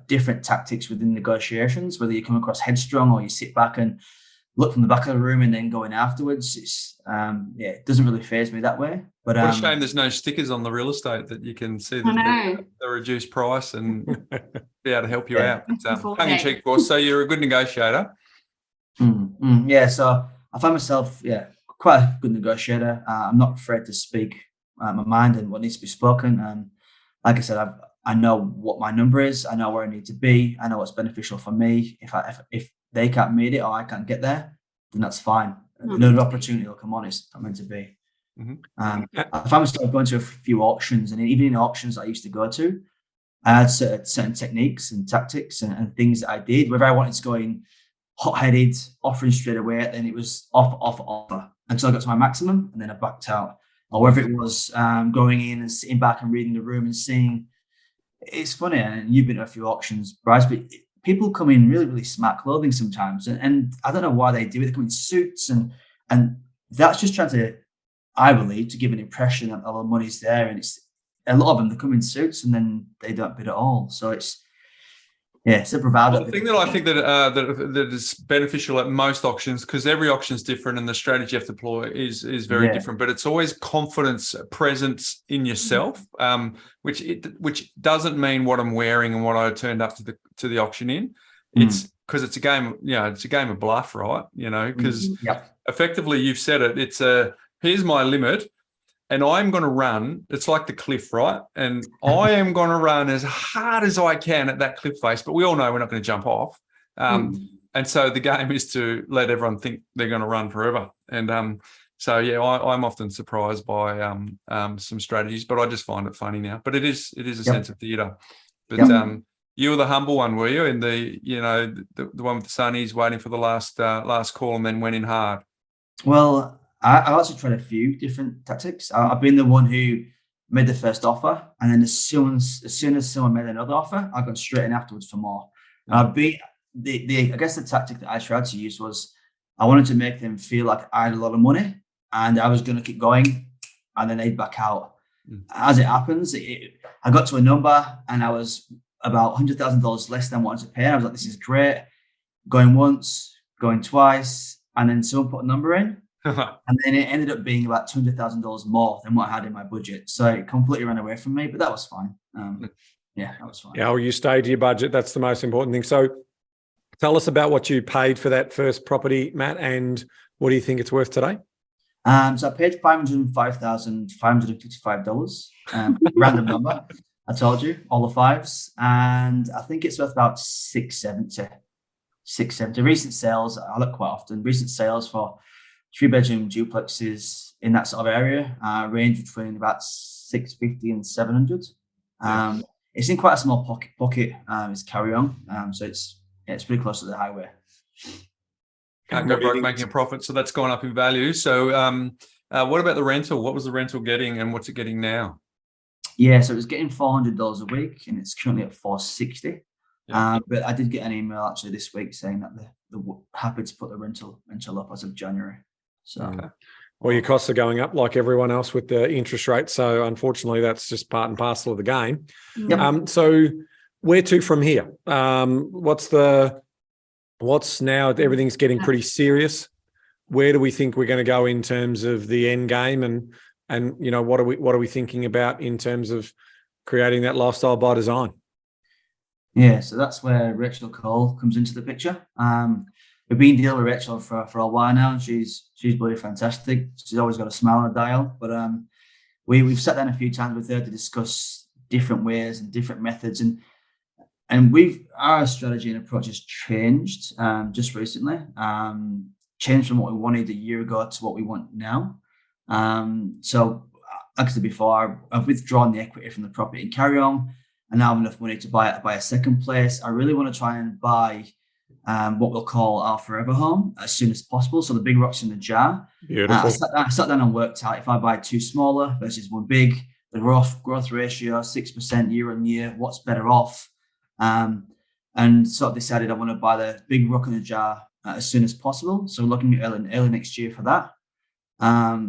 different tactics within negotiations, whether you come across headstrong or you sit back and look from the back of the room and then go in afterwards. It's it doesn't really faze me that way. But what a shame there's no stickers on the real estate that you can see the reduced price and be able to help you out. Tongue in cheek, of course. So you're a good negotiator. So I find myself quite a good negotiator. I'm not afraid to speak my mind and what needs to be spoken. Like I said, I know what my number is. I know where I need to be. I know what's beneficial for me. If they can't meet it or I can't get there, then that's fine. Another opportunity will come on. It's not meant to be. I found myself going to a few auctions, and even in auctions I used to go to, I had certain techniques and tactics and things that I did. Whether I wanted to go in hot-headed, offering straight away, then it was offer until I got to my maximum, and then I backed out. Or whether it was going in and sitting back and reading the room and seeing. It's funny, and you've been to a few auctions, Bryce, but people come in really, really smart clothing sometimes, and I don't know why they do it. They come in suits, and that's just trying to, I believe, to give an impression that all the money's there, and it's a lot of them. They come in suits and then they don't bid at all. So it's a bravado. Well, the thing that I think that is beneficial at most auctions, because every auction is different and the strategy you have to deploy is very different, but it's always confidence, presence in yourself, which doesn't mean what I'm wearing and what I turned up to the auction in. It's because it's a game, it's a game of bluff, right? Because effectively you've said it. It's here's my limit. And I'm going to run, it's like the cliff, right? And I am going to run as hard as I can at that cliff face, but we all know we're not going to jump off. And so the game is to let everyone think they're going to run forever. And I'm often surprised by some strategies, but I just find it funny now. But it is a sense of theatre. But you were the humble one, were you? In the the one with the sunnies waiting for the last call and then went in hard. Well, I also tried a few different tactics. I've been the one who made the first offer, and then as soon as someone made another offer, I got straight in afterwards for more. I guess the tactic that I tried to use was I wanted to make them feel like I had a lot of money, and I was going to keep going, and then they'd back out. As it happens, I got to a number, and I was about $100,000 less than what I wanted to pay. I was like, "This is great." Going once, going twice, and then someone put a number in. And then it ended up being about $200,000 more than what I had in my budget. So it completely ran away from me, but that was fine. That was fine. Yeah, well, you stayed to your budget. That's the most important thing. So tell us about what you paid for that first property, Matt, and what do you think it's worth today? So I paid $505,555. Random number. I told you, all the fives. And I think it's worth about $670. Recent sales, I look quite often. Recent sales for 3-bedroom duplexes in that sort of area range between about 650 and 700. It's in quite a small pocket. It's carry on, so it's pretty close to the highway. Can't go broke making a profit, so that's gone up in value. So, what about the rental? What was the rental getting, and what's it getting now? Yeah, so it was getting $400 a week, and it's currently at $460. But I did get an email actually this week saying that they're happy to put the rental up as of January. So, well, your costs are going up like everyone else with the interest rate. So, unfortunately, that's just part and parcel of the game. So, where to from here? What's now? Everything's getting pretty serious. Where do we think we're going to go in terms of the end game, and what are we thinking about in terms of creating that lifestyle by design? Yeah, so that's where Rachel Cole comes into the picture. We've been dealing with Rachel for a while now, and she's bloody fantastic. She's always got a smile on the dial. But we've sat down a few times with her to discuss different ways and different methods, and our strategy and approach has changed just recently. Changed from what we wanted a year ago to what we want now. So, like I said before, I've withdrawn the equity from the property and carry on, and now I have enough money to buy a second place. I really want to try and buy what we'll call our forever home as soon as possible. So the big rocks in the jar. Beautiful. I sat down and worked out if I buy two smaller versus one big, the growth ratio 6% year on year, what's better off? And sort of decided I want to buy the big rock in the jar as soon as possible. So we're looking at early next year for that,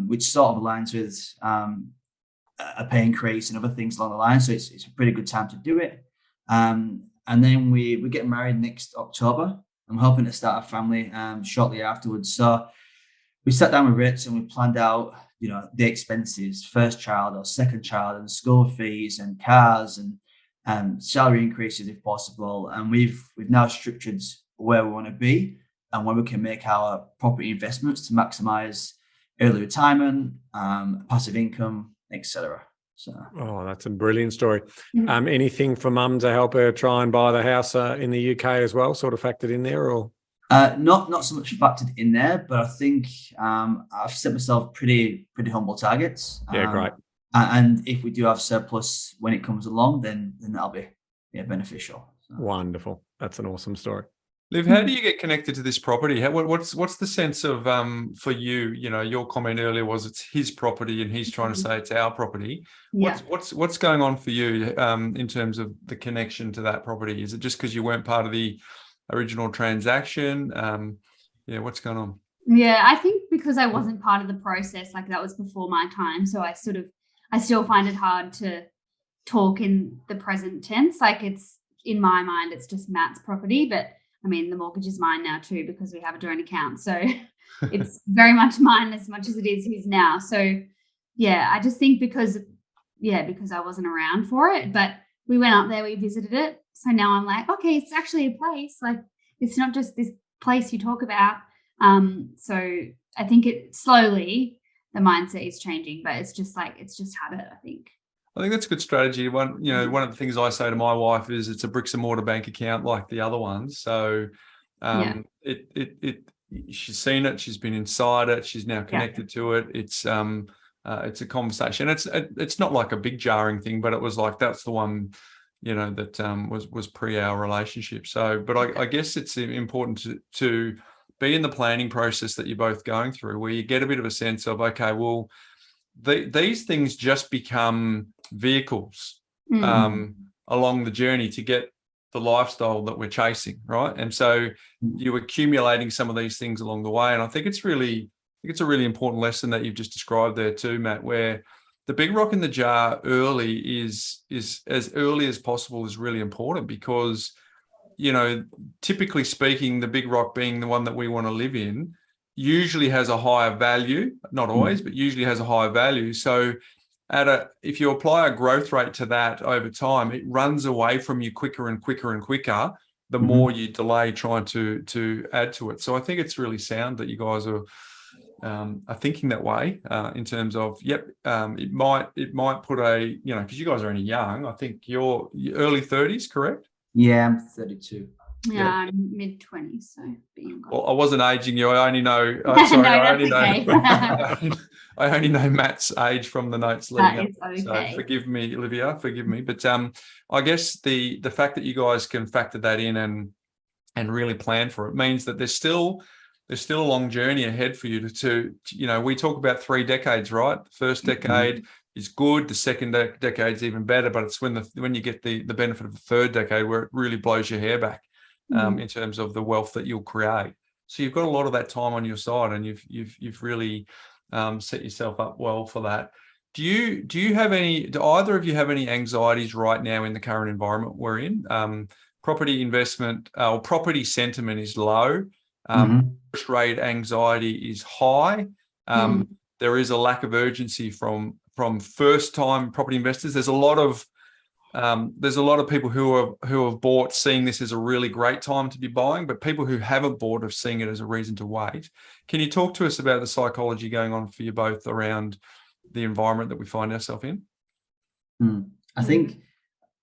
which sort of aligns with a pay increase and other things along the line. So it's a pretty good time to do it. And then we get married next October. I'm hoping to start a family shortly afterwards. So we sat down with Rich and we planned out, the expenses, first child or second child, and school fees and cars and salary increases if possible. And we've now structured where we want to be and where we can make our property investments to maximize early retirement, passive income, etc. So, that's a brilliant story. Anything for mum to help her try and buy the house in the UK as well, sort of factored in there, or? Not so much factored in there, but I think I've set myself pretty humble targets. Yeah, great. And if we do have surplus when it comes along, then that'll be beneficial. So. Wonderful. That's an awesome story. Liv, how do you get connected to this property? What's the sense of for you? You know, your comment earlier was it's his property and he's trying to say it's our property. Yeah. What's going on for you in terms of the connection to that property? Is it just because you weren't part of the original transaction? Yeah, what's going on? Yeah, I think because I wasn't part of the process, like that was before my time. So I still find it hard to talk in the present tense. Like it's in my mind, it's just Matt's property, but I mean, the mortgage is mine now too, because we have a joint account. So it's very much mine as much as it is his now. So yeah, I just think because I wasn't around for it, but we went up there, we visited it. So now I'm like, okay, it's actually a place. Like it's not just this place you talk about. So I think it slowly, the mindset is changing, but it's just habit, I think. I think that's a good strategy. One of the things I say to my wife is it's a bricks and mortar bank account like the other ones. So she's seen it, she's been inside it, she's now connected to it. It's a conversation. It's not like a big jarring thing, but it was like that's the one, that was pre our relationship. So, but I guess it's important to be in the planning process that you're both going through, where you get a bit of a sense of, okay, well, these things just become vehicles along the journey to get the lifestyle that we're chasing, right? And so you're accumulating some of these things along the way. And I think it's a really important lesson that you've just described there too, Matt, where the big rock in the jar early is as early as possible is really important because, typically speaking, the big rock being the one that we want to live in usually has a higher value, not always, but usually has a higher value. So if you apply a growth rate to that over time, it runs away from you quicker and quicker and quicker, the more you delay trying to add to it. So I think it's really sound that you guys are thinking that way in terms of, it might put because you guys are only young. I think you're early 30s, correct? Yeah, I'm 32. Yeah, I'm mid-20s, so being well, I wasn't aging you. I only know. Sorry, I only know Matt's age from the notes leading up. Okay. So forgive me, Olivia. Forgive me. But I guess the fact that you guys can factor that in and really plan for it means that there's still a long journey ahead for you to we talk about 3 decades, right? The first decade is good. The second decade's even better. But it's when you get the benefit of the third decade where it really blows your hair back. In terms of the wealth that you'll create. So you've got a lot of that time on your side and you've really set yourself up well for that. Do either of you have any anxieties right now in the current environment we're in? Property investment or property sentiment is low. Interest rate anxiety is high. There is a lack of urgency from first-time property investors. There's a lot of people who have bought seeing this as a really great time to be buying, but people who haven't bought are seeing it as a reason to wait. Can you talk to us about the psychology going on for you both around the environment that we find ourselves in? I think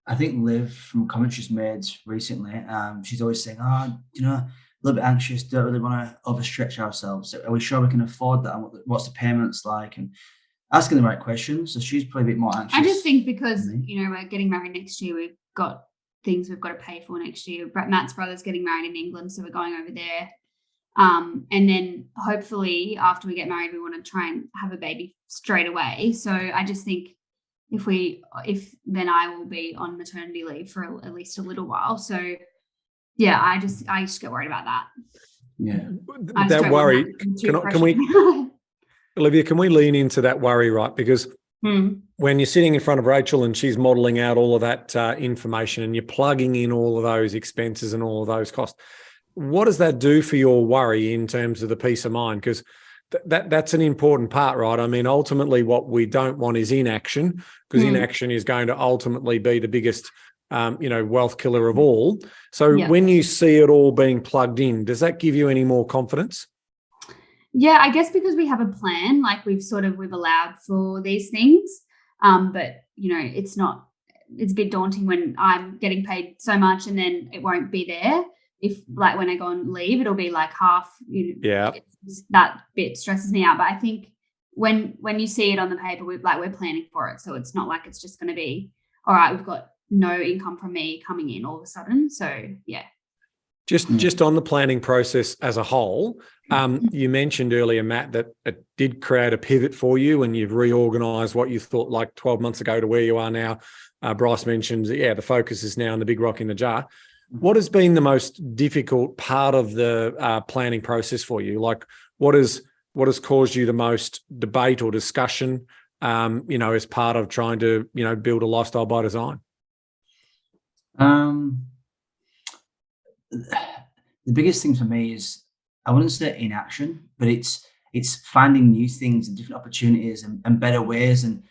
Liv from comments she's made recently, she's always saying, a little bit anxious, don't really want to overstretch ourselves. Are we sure we can afford that? And what's the payments like? And asking the right questions. So she's probably a bit more anxious. I just think because, we're getting married next year, we've got things we've got to pay for next year. Matt's brother's getting married in England, so we're going over there. And then hopefully after we get married, we want to try and have a baby straight away. So I just think if then I will be on maternity leave for at least a little while. So yeah, I just get worried about that. Yeah. That worry, can we... Olivia, can we lean into that worry, right? Because when you're sitting in front of Rachel and she's modelling out all of that information and you're plugging in all of those expenses and all of those costs, what does that do for your worry in terms of the peace of mind? Because that's an important part, right? I mean, ultimately what we don't want is inaction, because inaction is going to ultimately be the biggest wealth killer of all. So when you see it all being plugged in, does that give you any more confidence? Yeah, I guess because we have a plan, like we've allowed for these things. But it's a bit daunting when I'm getting paid so much and then it won't be there. If like when I go on leave, it'll be like half, that bit stresses me out. But I think when you see it on the paper, we're planning for it. So it's not like it's just going to be, all right, we've got no income from me coming in all of a sudden. So yeah. Just on the planning process as a whole, you mentioned earlier, Matt, that it did create a pivot for you and you've reorganised what you thought like 12 months ago to where you are now. Bryce mentioned, the focus is now on the big rock in the jar. What has been the most difficult part of the planning process for you? Like, what has caused you the most debate or discussion, as part of trying to, build a lifestyle by design? The biggest thing for me is, I wouldn't say inaction, but it's finding new things and different opportunities and better ways. And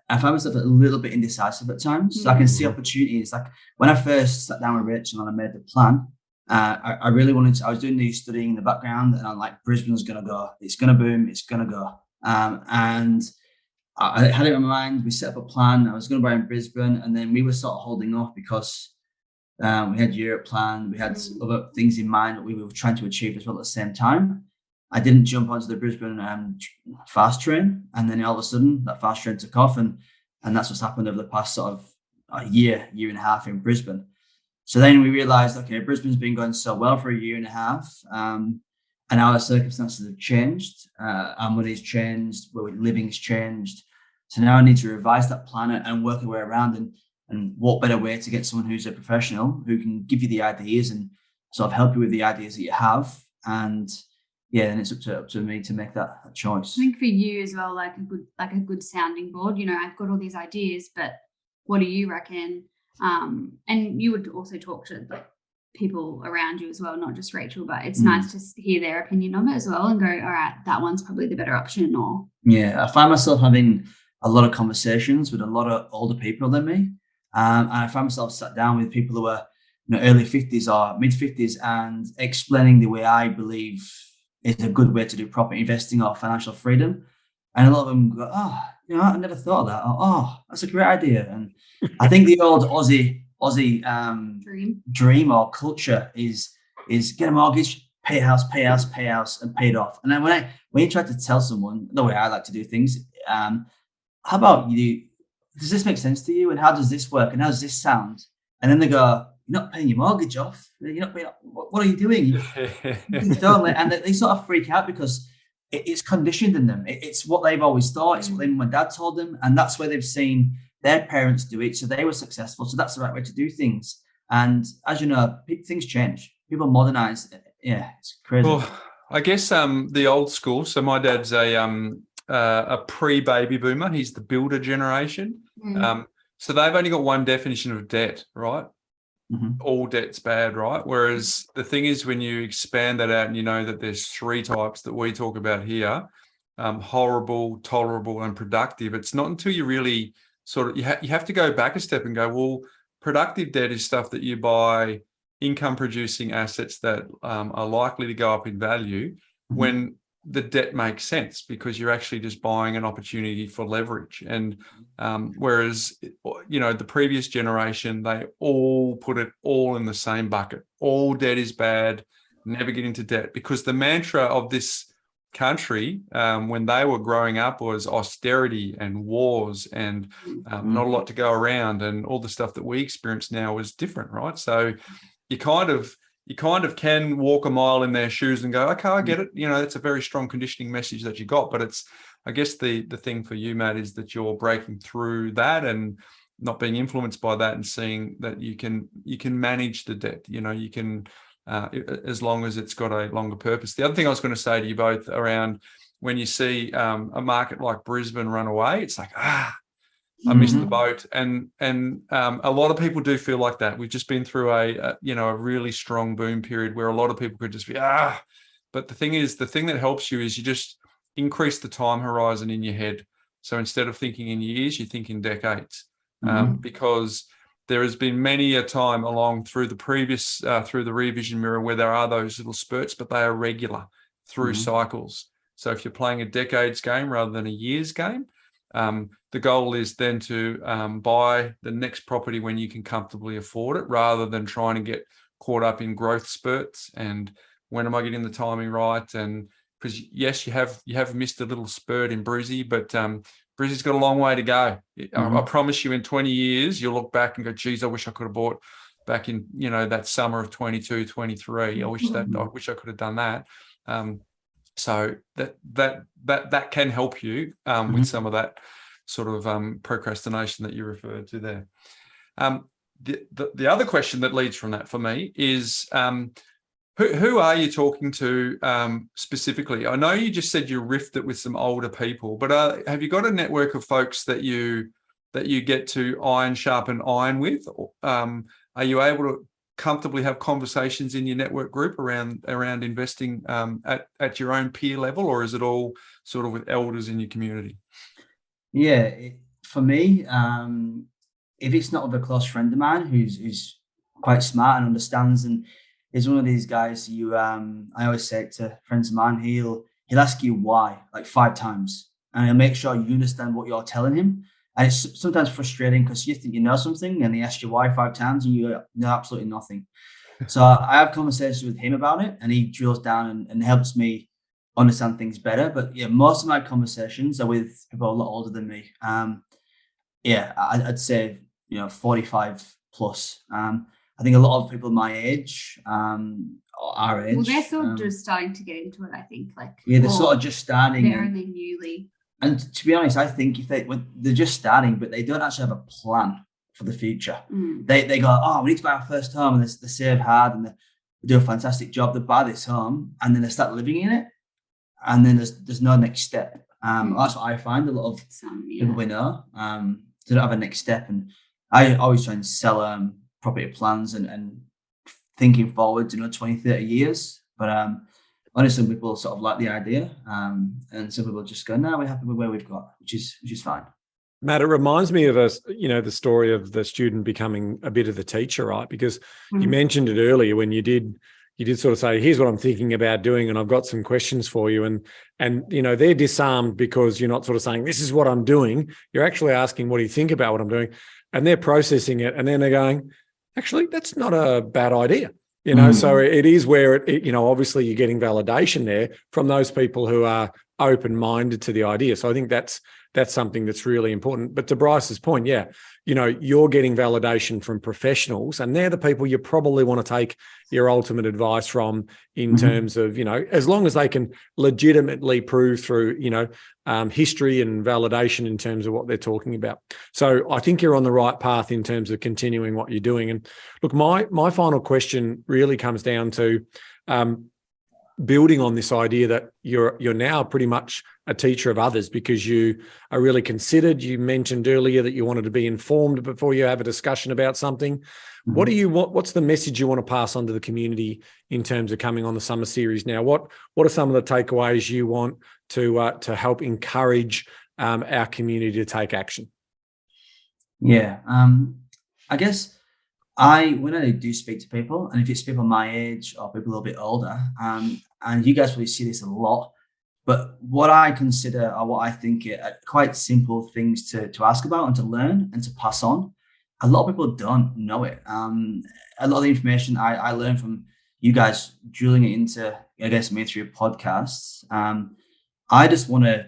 I find myself a little bit indecisive at times. So I can see opportunities. Like when I first sat down with Rachel and I made the plan, I really wanted to, I was doing the studying in the background and I'm like, Brisbane's going to go, it's going to boom, it's going to go. And I had it in my mind. We set up a plan. I was going to buy in Brisbane, and then we were sort of holding off because we had Europe planned. We had other things in mind that we were trying to achieve as well at the same time. I didn't jump onto the Brisbane fast train, and then all of a sudden that fast train took off, and that's what's happened over the past sort of a year and a half in Brisbane. So then we realised, okay, Brisbane's been going so well for a year and a half, and our circumstances have changed. Our money's changed, where we're living's changed. So now I need to revise that plan and work our way around. And what better way to get someone who's a professional who can give you the ideas and sort of help you with the ideas that you have. And then it's up to me to make that choice. I think for you as well, like a good sounding board. I've got all these ideas, but what do you reckon? And you would also talk to like people around you as well, not just Rachel, but it's nice to hear their opinion of it as well and go, all right, that one's probably the better option. Or I find myself having a lot of conversations with a lot of older people than me. And I find myself sat down with people who are early 50s or mid 50s and explaining the way I believe is a good way to do property investing or financial freedom. And a lot of them go, I never thought of that. That's a great idea. And I think the old Aussie dream or culture is get a mortgage, pay a house, and pay it off. And then when you try to tell someone the way I like to do things, how about you? Does this make sense to you? And how does this work? And how does this sound? And then they go, you're not paying your mortgage off. You're not paying. What are you doing? And they sort of freak out because it's conditioned in them. It's what they've always thought. It's what their mum and dad told them. And that's where they've seen their parents do it. So they were successful. So that's the right way to do things. And as you know, things change. People modernize. Yeah, it's crazy. Well, I guess the old school. So my dad's a pre-baby boomer. He's the builder generation. So they've only got one definition of debt, right? All debt's bad, right? Whereas the thing is, when you expand that out and you know that there's three types that we talk about here, horrible, tolerable, and productive, it's not until you really sort of, you have to go back a step and go, well, productive debt is stuff that you buy income producing assets that are likely to go up in value when the debt makes sense, because you're actually just buying an opportunity for leverage. And whereas, the previous generation, they all put it all in the same bucket. All debt is bad, never get into debt, because the mantra of this country when they were growing up was austerity and wars and not a lot to go around, and all the stuff that we experience now is different, right? So you kind of can walk a mile in their shoes and go, okay, I get it. It's a very strong conditioning message that you got. But it's, I guess the thing for you, Matt, is that you're breaking through that and not being influenced by that and seeing that you can manage the debt. You can, as long as it's got a longer purpose. The other thing I was going to say to you both around when you see a market like Brisbane run away, it's like, I missed the boat. And a lot of people do feel like that. We've just been through a really strong boom period where a lot of people could just be, but the thing is, the thing that helps you is you just increase the time horizon in your head. So instead of thinking in years, you think in decades, because there has been many a time along through the previous, through the rear vision mirror where there are those little spurts, but they are regular through cycles. So if you're playing a decades game rather than a years game, the goal is then to buy the next property when you can comfortably afford it, rather than trying to get caught up in growth spurts and when am I getting the timing right? And because yes, you have missed a little spurt in Brizzy, but Brizzy's got a long way to go. I promise you, in 20 years, you'll look back and go, geez, I wish I could have bought back in, that summer of 22, 23. I wish I could have done that. So that can help you with some of that sort of procrastination that you referred to there. The other question that leads from that for me is, who are you talking to specifically? I know you just said you riffed it with some older people, but have you got a network of folks that you get to iron sharpen iron with? Are you able to comfortably have conversations in your network group around investing at your own peer level, or is it all sort of with elders in your community? Yeah, for me, if it's not with a close friend of mine who's quite smart and understands, and is one of these guys I always say to friends of mine, he'll ask you why like 5 times, and he'll make sure you understand what you're telling him. And it's sometimes frustrating because you think you know something and he asks you why 5 times and you know absolutely nothing. So I have conversations with him about it, and he drills down and helps me understand things better. But yeah, most of my conversations are with people a lot older than me. I'd say 45 plus. I think a lot of people my age, our age. Well, they're sort of just starting to get into it, I think. They're sort of just starting. They're only newly. And to be honest, I think they're just starting, but they don't actually have a plan for the future. They go, oh, we need to buy our first home, and they save hard and they do a fantastic job. They buy this home and then they start living in it, and then there's no next step. That's what I find. A lot of people we know they don't have a next step, and I always try and sell property plans and thinking forward to 20, 30 years. But honestly, some people sort of like the idea, and some people just go, no, we're happy with where we've got, which is fine. Matt, it reminds me of the story of the student becoming a bit of the teacher, right? Because you mentioned it earlier when you did sort of say, here's what I'm thinking about doing, and I've got some questions for you. And they're disarmed because you're not sort of saying, this is what I'm doing. You're actually asking, what do you think about what I'm doing? And they're processing it, and then they're going, actually, that's not a bad idea. So it is where obviously you're getting validation there from those people who are open-minded to the idea. So I think that's something that's really important. But to Bryce's point, you're getting validation from professionals, and they're the people you probably want to take your ultimate advice from in terms of, as long as they can legitimately prove through, history and validation in terms of what they're talking about. So I think you're on the right path in terms of continuing what you're doing. And look, my final question really comes down to building on this idea that you're now pretty much a teacher of others because you are really considered. You mentioned earlier that you wanted to be informed before you have a discussion about something. What's the message you want to pass on to the community in terms of coming on the summer series now? What are some of the takeaways you want to help encourage our community to take action? Yeah, I guess when I do speak to people, and if it's people my age or people a little bit older, and you guys probably see this a lot, but what I consider or what I think are quite simple things to ask about and to learn and to pass on. A lot of people don't know it. A lot of the information I learned from you guys drilling it into, I guess, me through podcasts. I just want to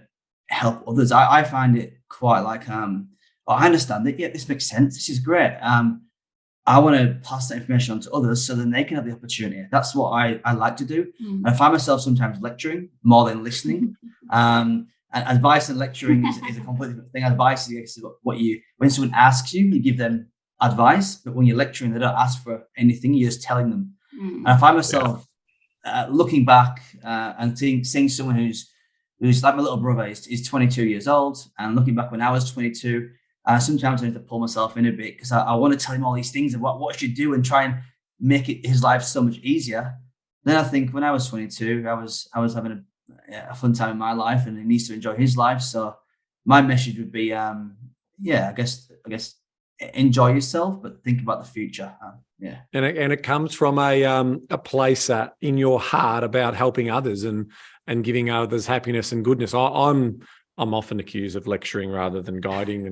help others. I find it quite like, I understand that. Yeah, this makes sense. This is great. I want to pass that information on to others so then they can have the opportunity. That's what I like to do. And I find myself sometimes lecturing more than listening. And advice and lecturing is a completely different thing. Advice is when someone asks you, you give them advice, but when you're lecturing, they don't ask for anything. You're just telling them. And I find myself looking back and seeing someone who's like my little brother. He's 22 years old, and looking back when I was 22. Sometimes I need to pull myself in a bit because I want to tell him all these things of what should do and try and make his life so much easier. Then I think when I was 22, I was having a fun time in my life, and he needs to enjoy his life. So my message would be, I guess enjoy yourself, but think about the future. And it comes from a place in your heart about helping others and giving others happiness and goodness. I'm often accused of lecturing rather than guiding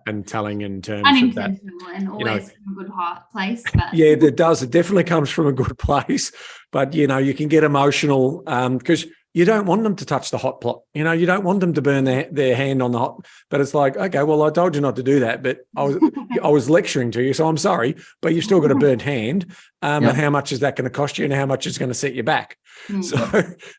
and telling in terms of that. And always from a good heart place. But. Yeah, it does. It definitely comes from a good place. But, you can get emotional because you don't want them to touch the hot plot. You know, you don't want them to burn their hand on the hot, but it's like, okay, well, I told you not to do that, but I was lecturing to you, so I'm sorry, but you've still got a burnt hand. And how much is that going to cost you and how much is going to set you back? So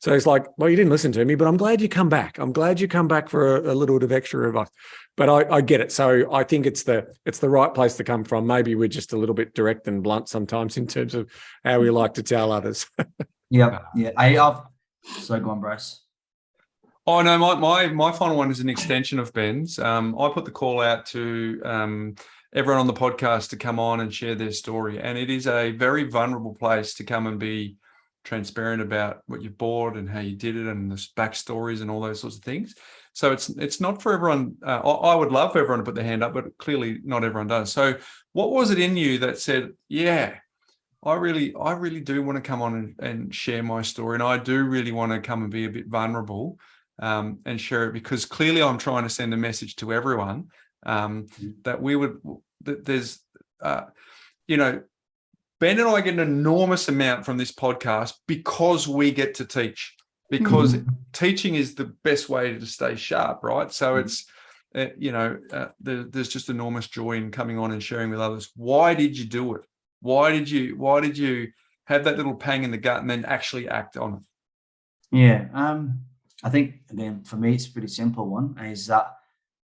it's like, well, you didn't listen to me, but I'm glad you come back. I'm glad you come back for a little bit of extra advice. But I get it. So I think it's the right place to come from. Maybe we're just a little bit direct and blunt sometimes in terms of how we like to tell others. Yeah. So go on, Bryce. Oh no, my final one is an extension of Ben's. I put the call out to everyone on the podcast to come on and share their story, and it is a very vulnerable place to come and be transparent about what you've bought and how you did it and the backstories and all those sorts of things. So it's not for everyone. I would love for everyone to put their hand up, but clearly not everyone does. So what was it in you that said, yeah, I really do want to come on and share my story, and I do really want to come and be a bit vulnerable and share it, because clearly I'm trying to send a message to everyone there's Ben and I get an enormous amount from this podcast because we get to teach, because teaching is the best way to stay sharp, right? So it's there's just enormous joy in coming on and sharing with others. Why did you do it? Why did you have that little pang in the gut and then actually act on it? Yeah, I think, again, for me, it's a pretty simple one, is that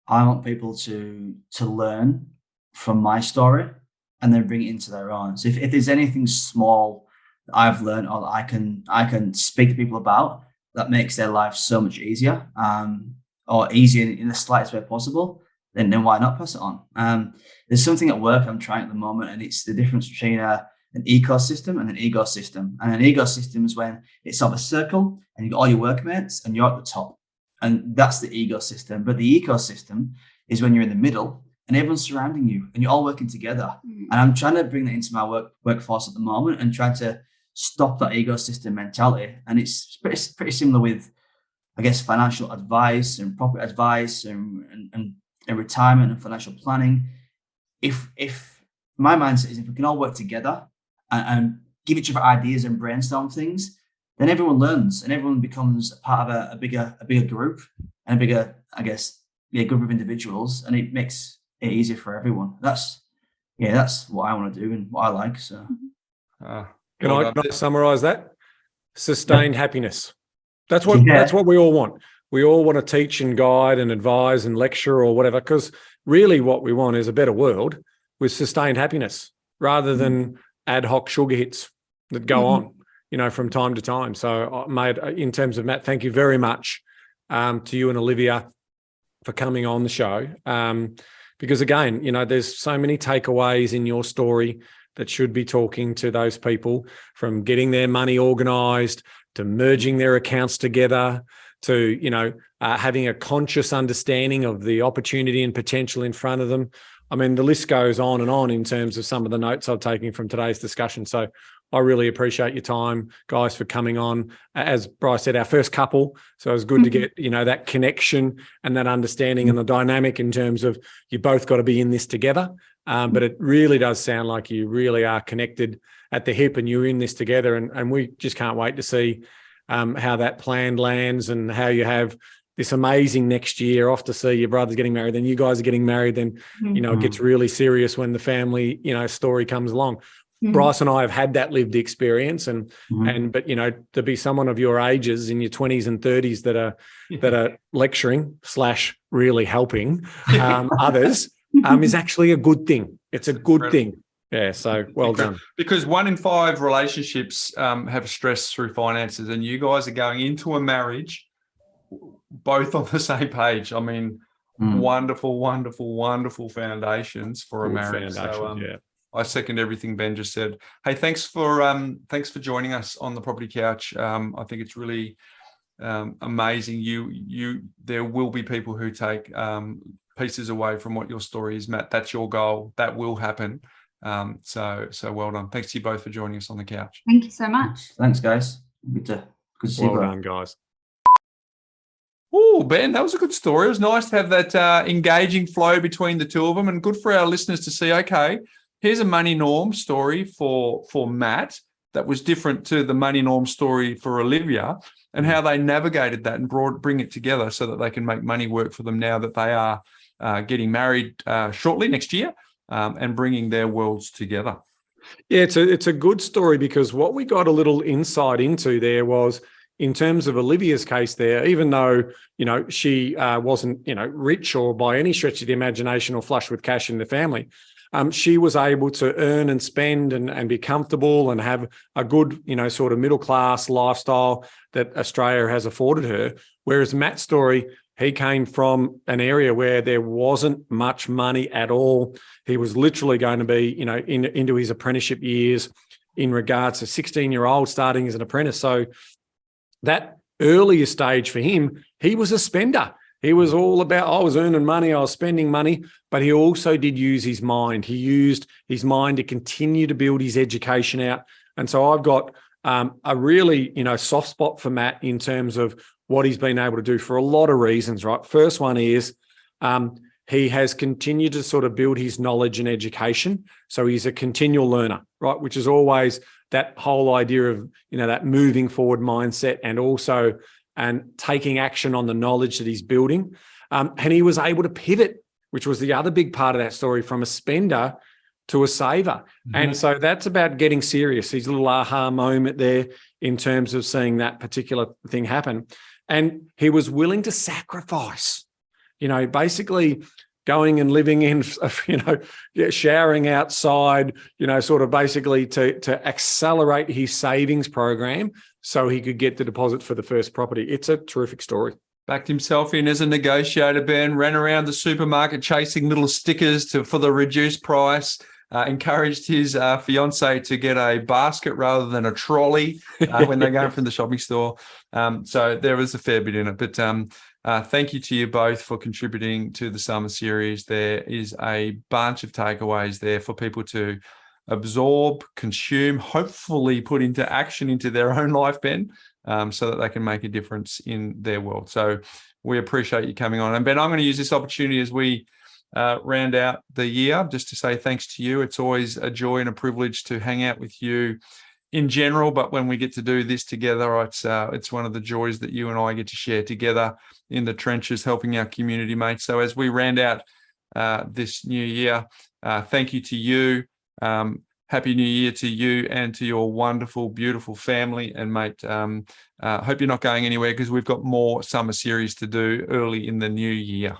I want people to learn from my story and then bring it into their own. So if there's anything small that I've learned or that I can speak to people about that makes their life so much easier, or easier in the slightest way possible, then why not pass it on? There's something at work I'm trying at the moment, and it's the difference between an ecosystem and an egosystem. And an egosystem is when it's of a circle and you've got all your workmates and you're at the top. And that's the ecosystem. But the ecosystem is when you're in the middle and everyone's surrounding you and you're all working together. And I'm trying to bring that into my workforce at the moment and trying to stop that ecosystem mentality. And it's pretty similar with, I guess, financial advice and property advice and retirement and financial planning. If my mindset is, if we can all work together and give each other ideas and brainstorm things, then everyone learns and everyone becomes part of a bigger group and a bigger, I guess, group of individuals, and it makes it easier for everyone. That's what I want to do and what I like. So, can I summarize that? Sustained happiness. That's what we all want. We all want to teach and guide and advise and lecture or whatever, because really what we want is a better world with sustained happiness rather than ad hoc sugar hits that go on, from time to time. So, mate, in terms of Matt, thank you very much to you and Olivia for coming on the show. Because again, there's so many takeaways in your story that should be talking to those people, from getting their money organised to merging their accounts together to, having a conscious understanding of the opportunity and potential in front of them. I mean, the list goes on and on in terms of some of the notes I've taken from today's discussion. So I really appreciate your time, guys, for coming on. As Bryce said, our first couple. So it was good to get, that connection and that understanding and the dynamic in terms of you both got to be in this together. But it really does sound like you really are connected at the hip and you're in this together. And we just can't wait to see how that plan lands and how you have this amazing next year off to see your brother's getting married. Then you guys are getting married. Then, it gets really serious when the family, story comes along. Bryce and I have had that lived experience but to be someone of your ages in your 20s and 30s that are lecturing / really helping others is actually a good thing. It's a good thing. Yeah, so well done. Because 1 in 5 relationships have stress through finances, and you guys are going into a marriage both on the same page. I mean, wonderful, wonderful, wonderful foundations for a marriage. So, I second everything Ben just said. Hey, thanks for joining us on the Property Couch. I think it's really amazing. There will be people who take pieces away from what your story is, Matt. That's your goal. That will happen. So well done. Thanks to you both for joining us on the couch. Thank you so much. Thanks, guys. Good to see you. Well done, guys. Oh, Ben, that was a good story. It was nice to have that engaging flow between the two of them, and good for our listeners to see, okay, here's a money norm story for Matt that was different to the money norm story for Olivia. and how they navigated that and bring it together so that they can make money work for them now that they are getting married shortly next year and bringing their worlds together. Yeah, it's a good story, because what we got a little insight into there was, in terms of Olivia's case there, even though, she wasn't, rich or by any stretch of the imagination or flush with cash in the family, she was able to earn and spend and be comfortable and have a good, sort of middle-class lifestyle that Australia has afforded her. Whereas Matt's story, he came from an area where there wasn't much money at all. He was literally going to be, into his apprenticeship years in regards to 16-year-old starting as an apprentice. So that earlier stage for him, he was a spender. He was all about, I was earning money, I was spending money, but he also did use his mind. He used his mind to continue to build his education out. And so I've got a really, soft spot for Matt in terms of what he's been able to do for a lot of reasons, right? First one is he has continued to sort of build his knowledge and education. So he's a continual learner, right? Which is always that whole idea of, that moving forward mindset, and also taking action on the knowledge that he's building. And he was able to pivot, which was the other big part of that story, from a spender to a saver. Mm-hmm. And so that's about getting serious. His little aha moment there in terms of seeing that particular thing happen. And he was willing to sacrifice, basically going and living in, showering outside, sort of basically to accelerate his savings program so he could get the deposit for the first property. It's a terrific story. Backed himself in as a negotiator, Ben, ran around the supermarket chasing little stickers for the reduced price, encouraged his fiance to get a basket rather than a trolley when they're going from the shopping store. So there was a fair bit in it. But thank you to you both for contributing to the summer series. There is a bunch of takeaways there for people to absorb, consume, hopefully put into action into their own life, Ben, so that they can make a difference in their world. So we appreciate you coming on. And Ben, I'm going to use this opportunity as we round out the year just to say thanks to you. It's always a joy and a privilege to hang out with you in general, but when we get to do this together, it's one of the joys that you and I get to share together in the trenches, helping our community mates. So as we round out this new year, thank you to you. Happy New Year to you and to your wonderful, beautiful family. And mate, hope you're not going anywhere, because we've got more summer series to do early in the new year.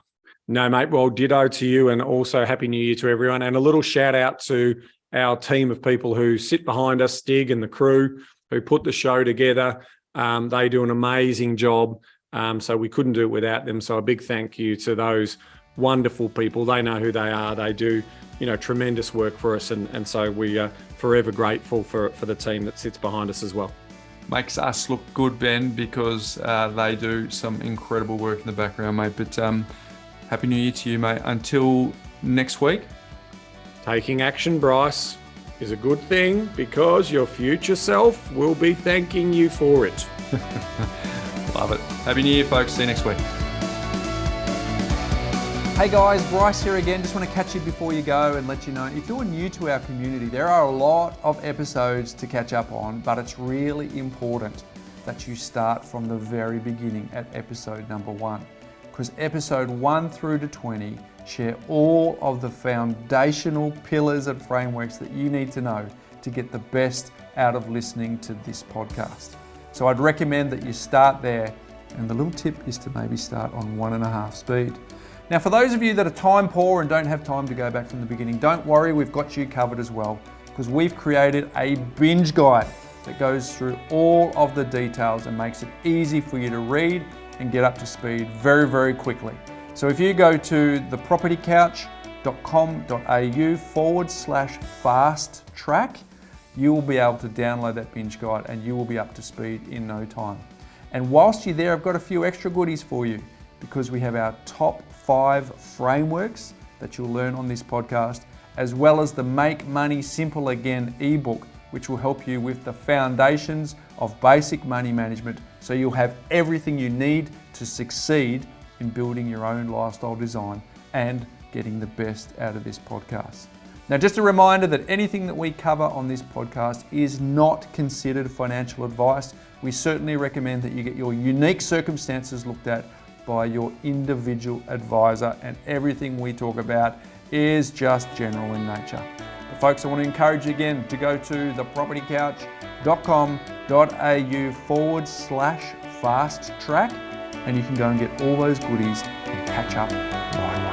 No, mate. Well, ditto to you, and also Happy New Year to everyone. And a little shout out to our team of people who sit behind us, Stig and the crew, who put the show together. They do an amazing job. So we couldn't do it without them. So a big thank you to those wonderful people. They know who they are. They do, tremendous work for us. And so we are forever grateful for the team that sits behind us as well. Makes us look good, Ben, because they do some incredible work in the background, mate. But Happy New Year to you, mate. Until next week. Taking action, Bryce, is a good thing, because your future self will be thanking you for it. Love it. Happy New Year, folks. See you next week. Hey guys, Bryce here again. Just want to catch you before you go and let you know, if you're new to our community, there are a lot of episodes to catch up on, but it's really important that you start from the very beginning at episode number 1. Because episode 1 through to 20 share all of the foundational pillars and frameworks that you need to know to get the best out of listening to this podcast. So I'd recommend that you start there, and the little tip is to maybe start on 1.5 speed. Now, for those of you that are time poor and don't have time to go back from the beginning, don't worry, we've got you covered as well, because we've created a binge guide that goes through all of the details and makes it easy for you to read and get up to speed very, very quickly. So if you go to thepropertycouch.com.au/fast track, you will be able to download that binge guide and you will be up to speed in no time. And whilst you're there, I've got a few extra goodies for you, because we have our top 5 frameworks that you'll learn on this podcast, as well as the Make Money Simple Again ebook, which will help you with the foundations of basic money management, so you'll have everything you need to succeed in building your own lifestyle design and getting the best out of this podcast. Now, just a reminder that anything that we cover on this podcast is not considered financial advice. We certainly recommend that you get your unique circumstances looked at by your individual advisor, and everything we talk about is just general in nature. But folks, I want to encourage you again to go to thepropertycouch.com.au/fast track, and you can go and get all those goodies and catch up right away.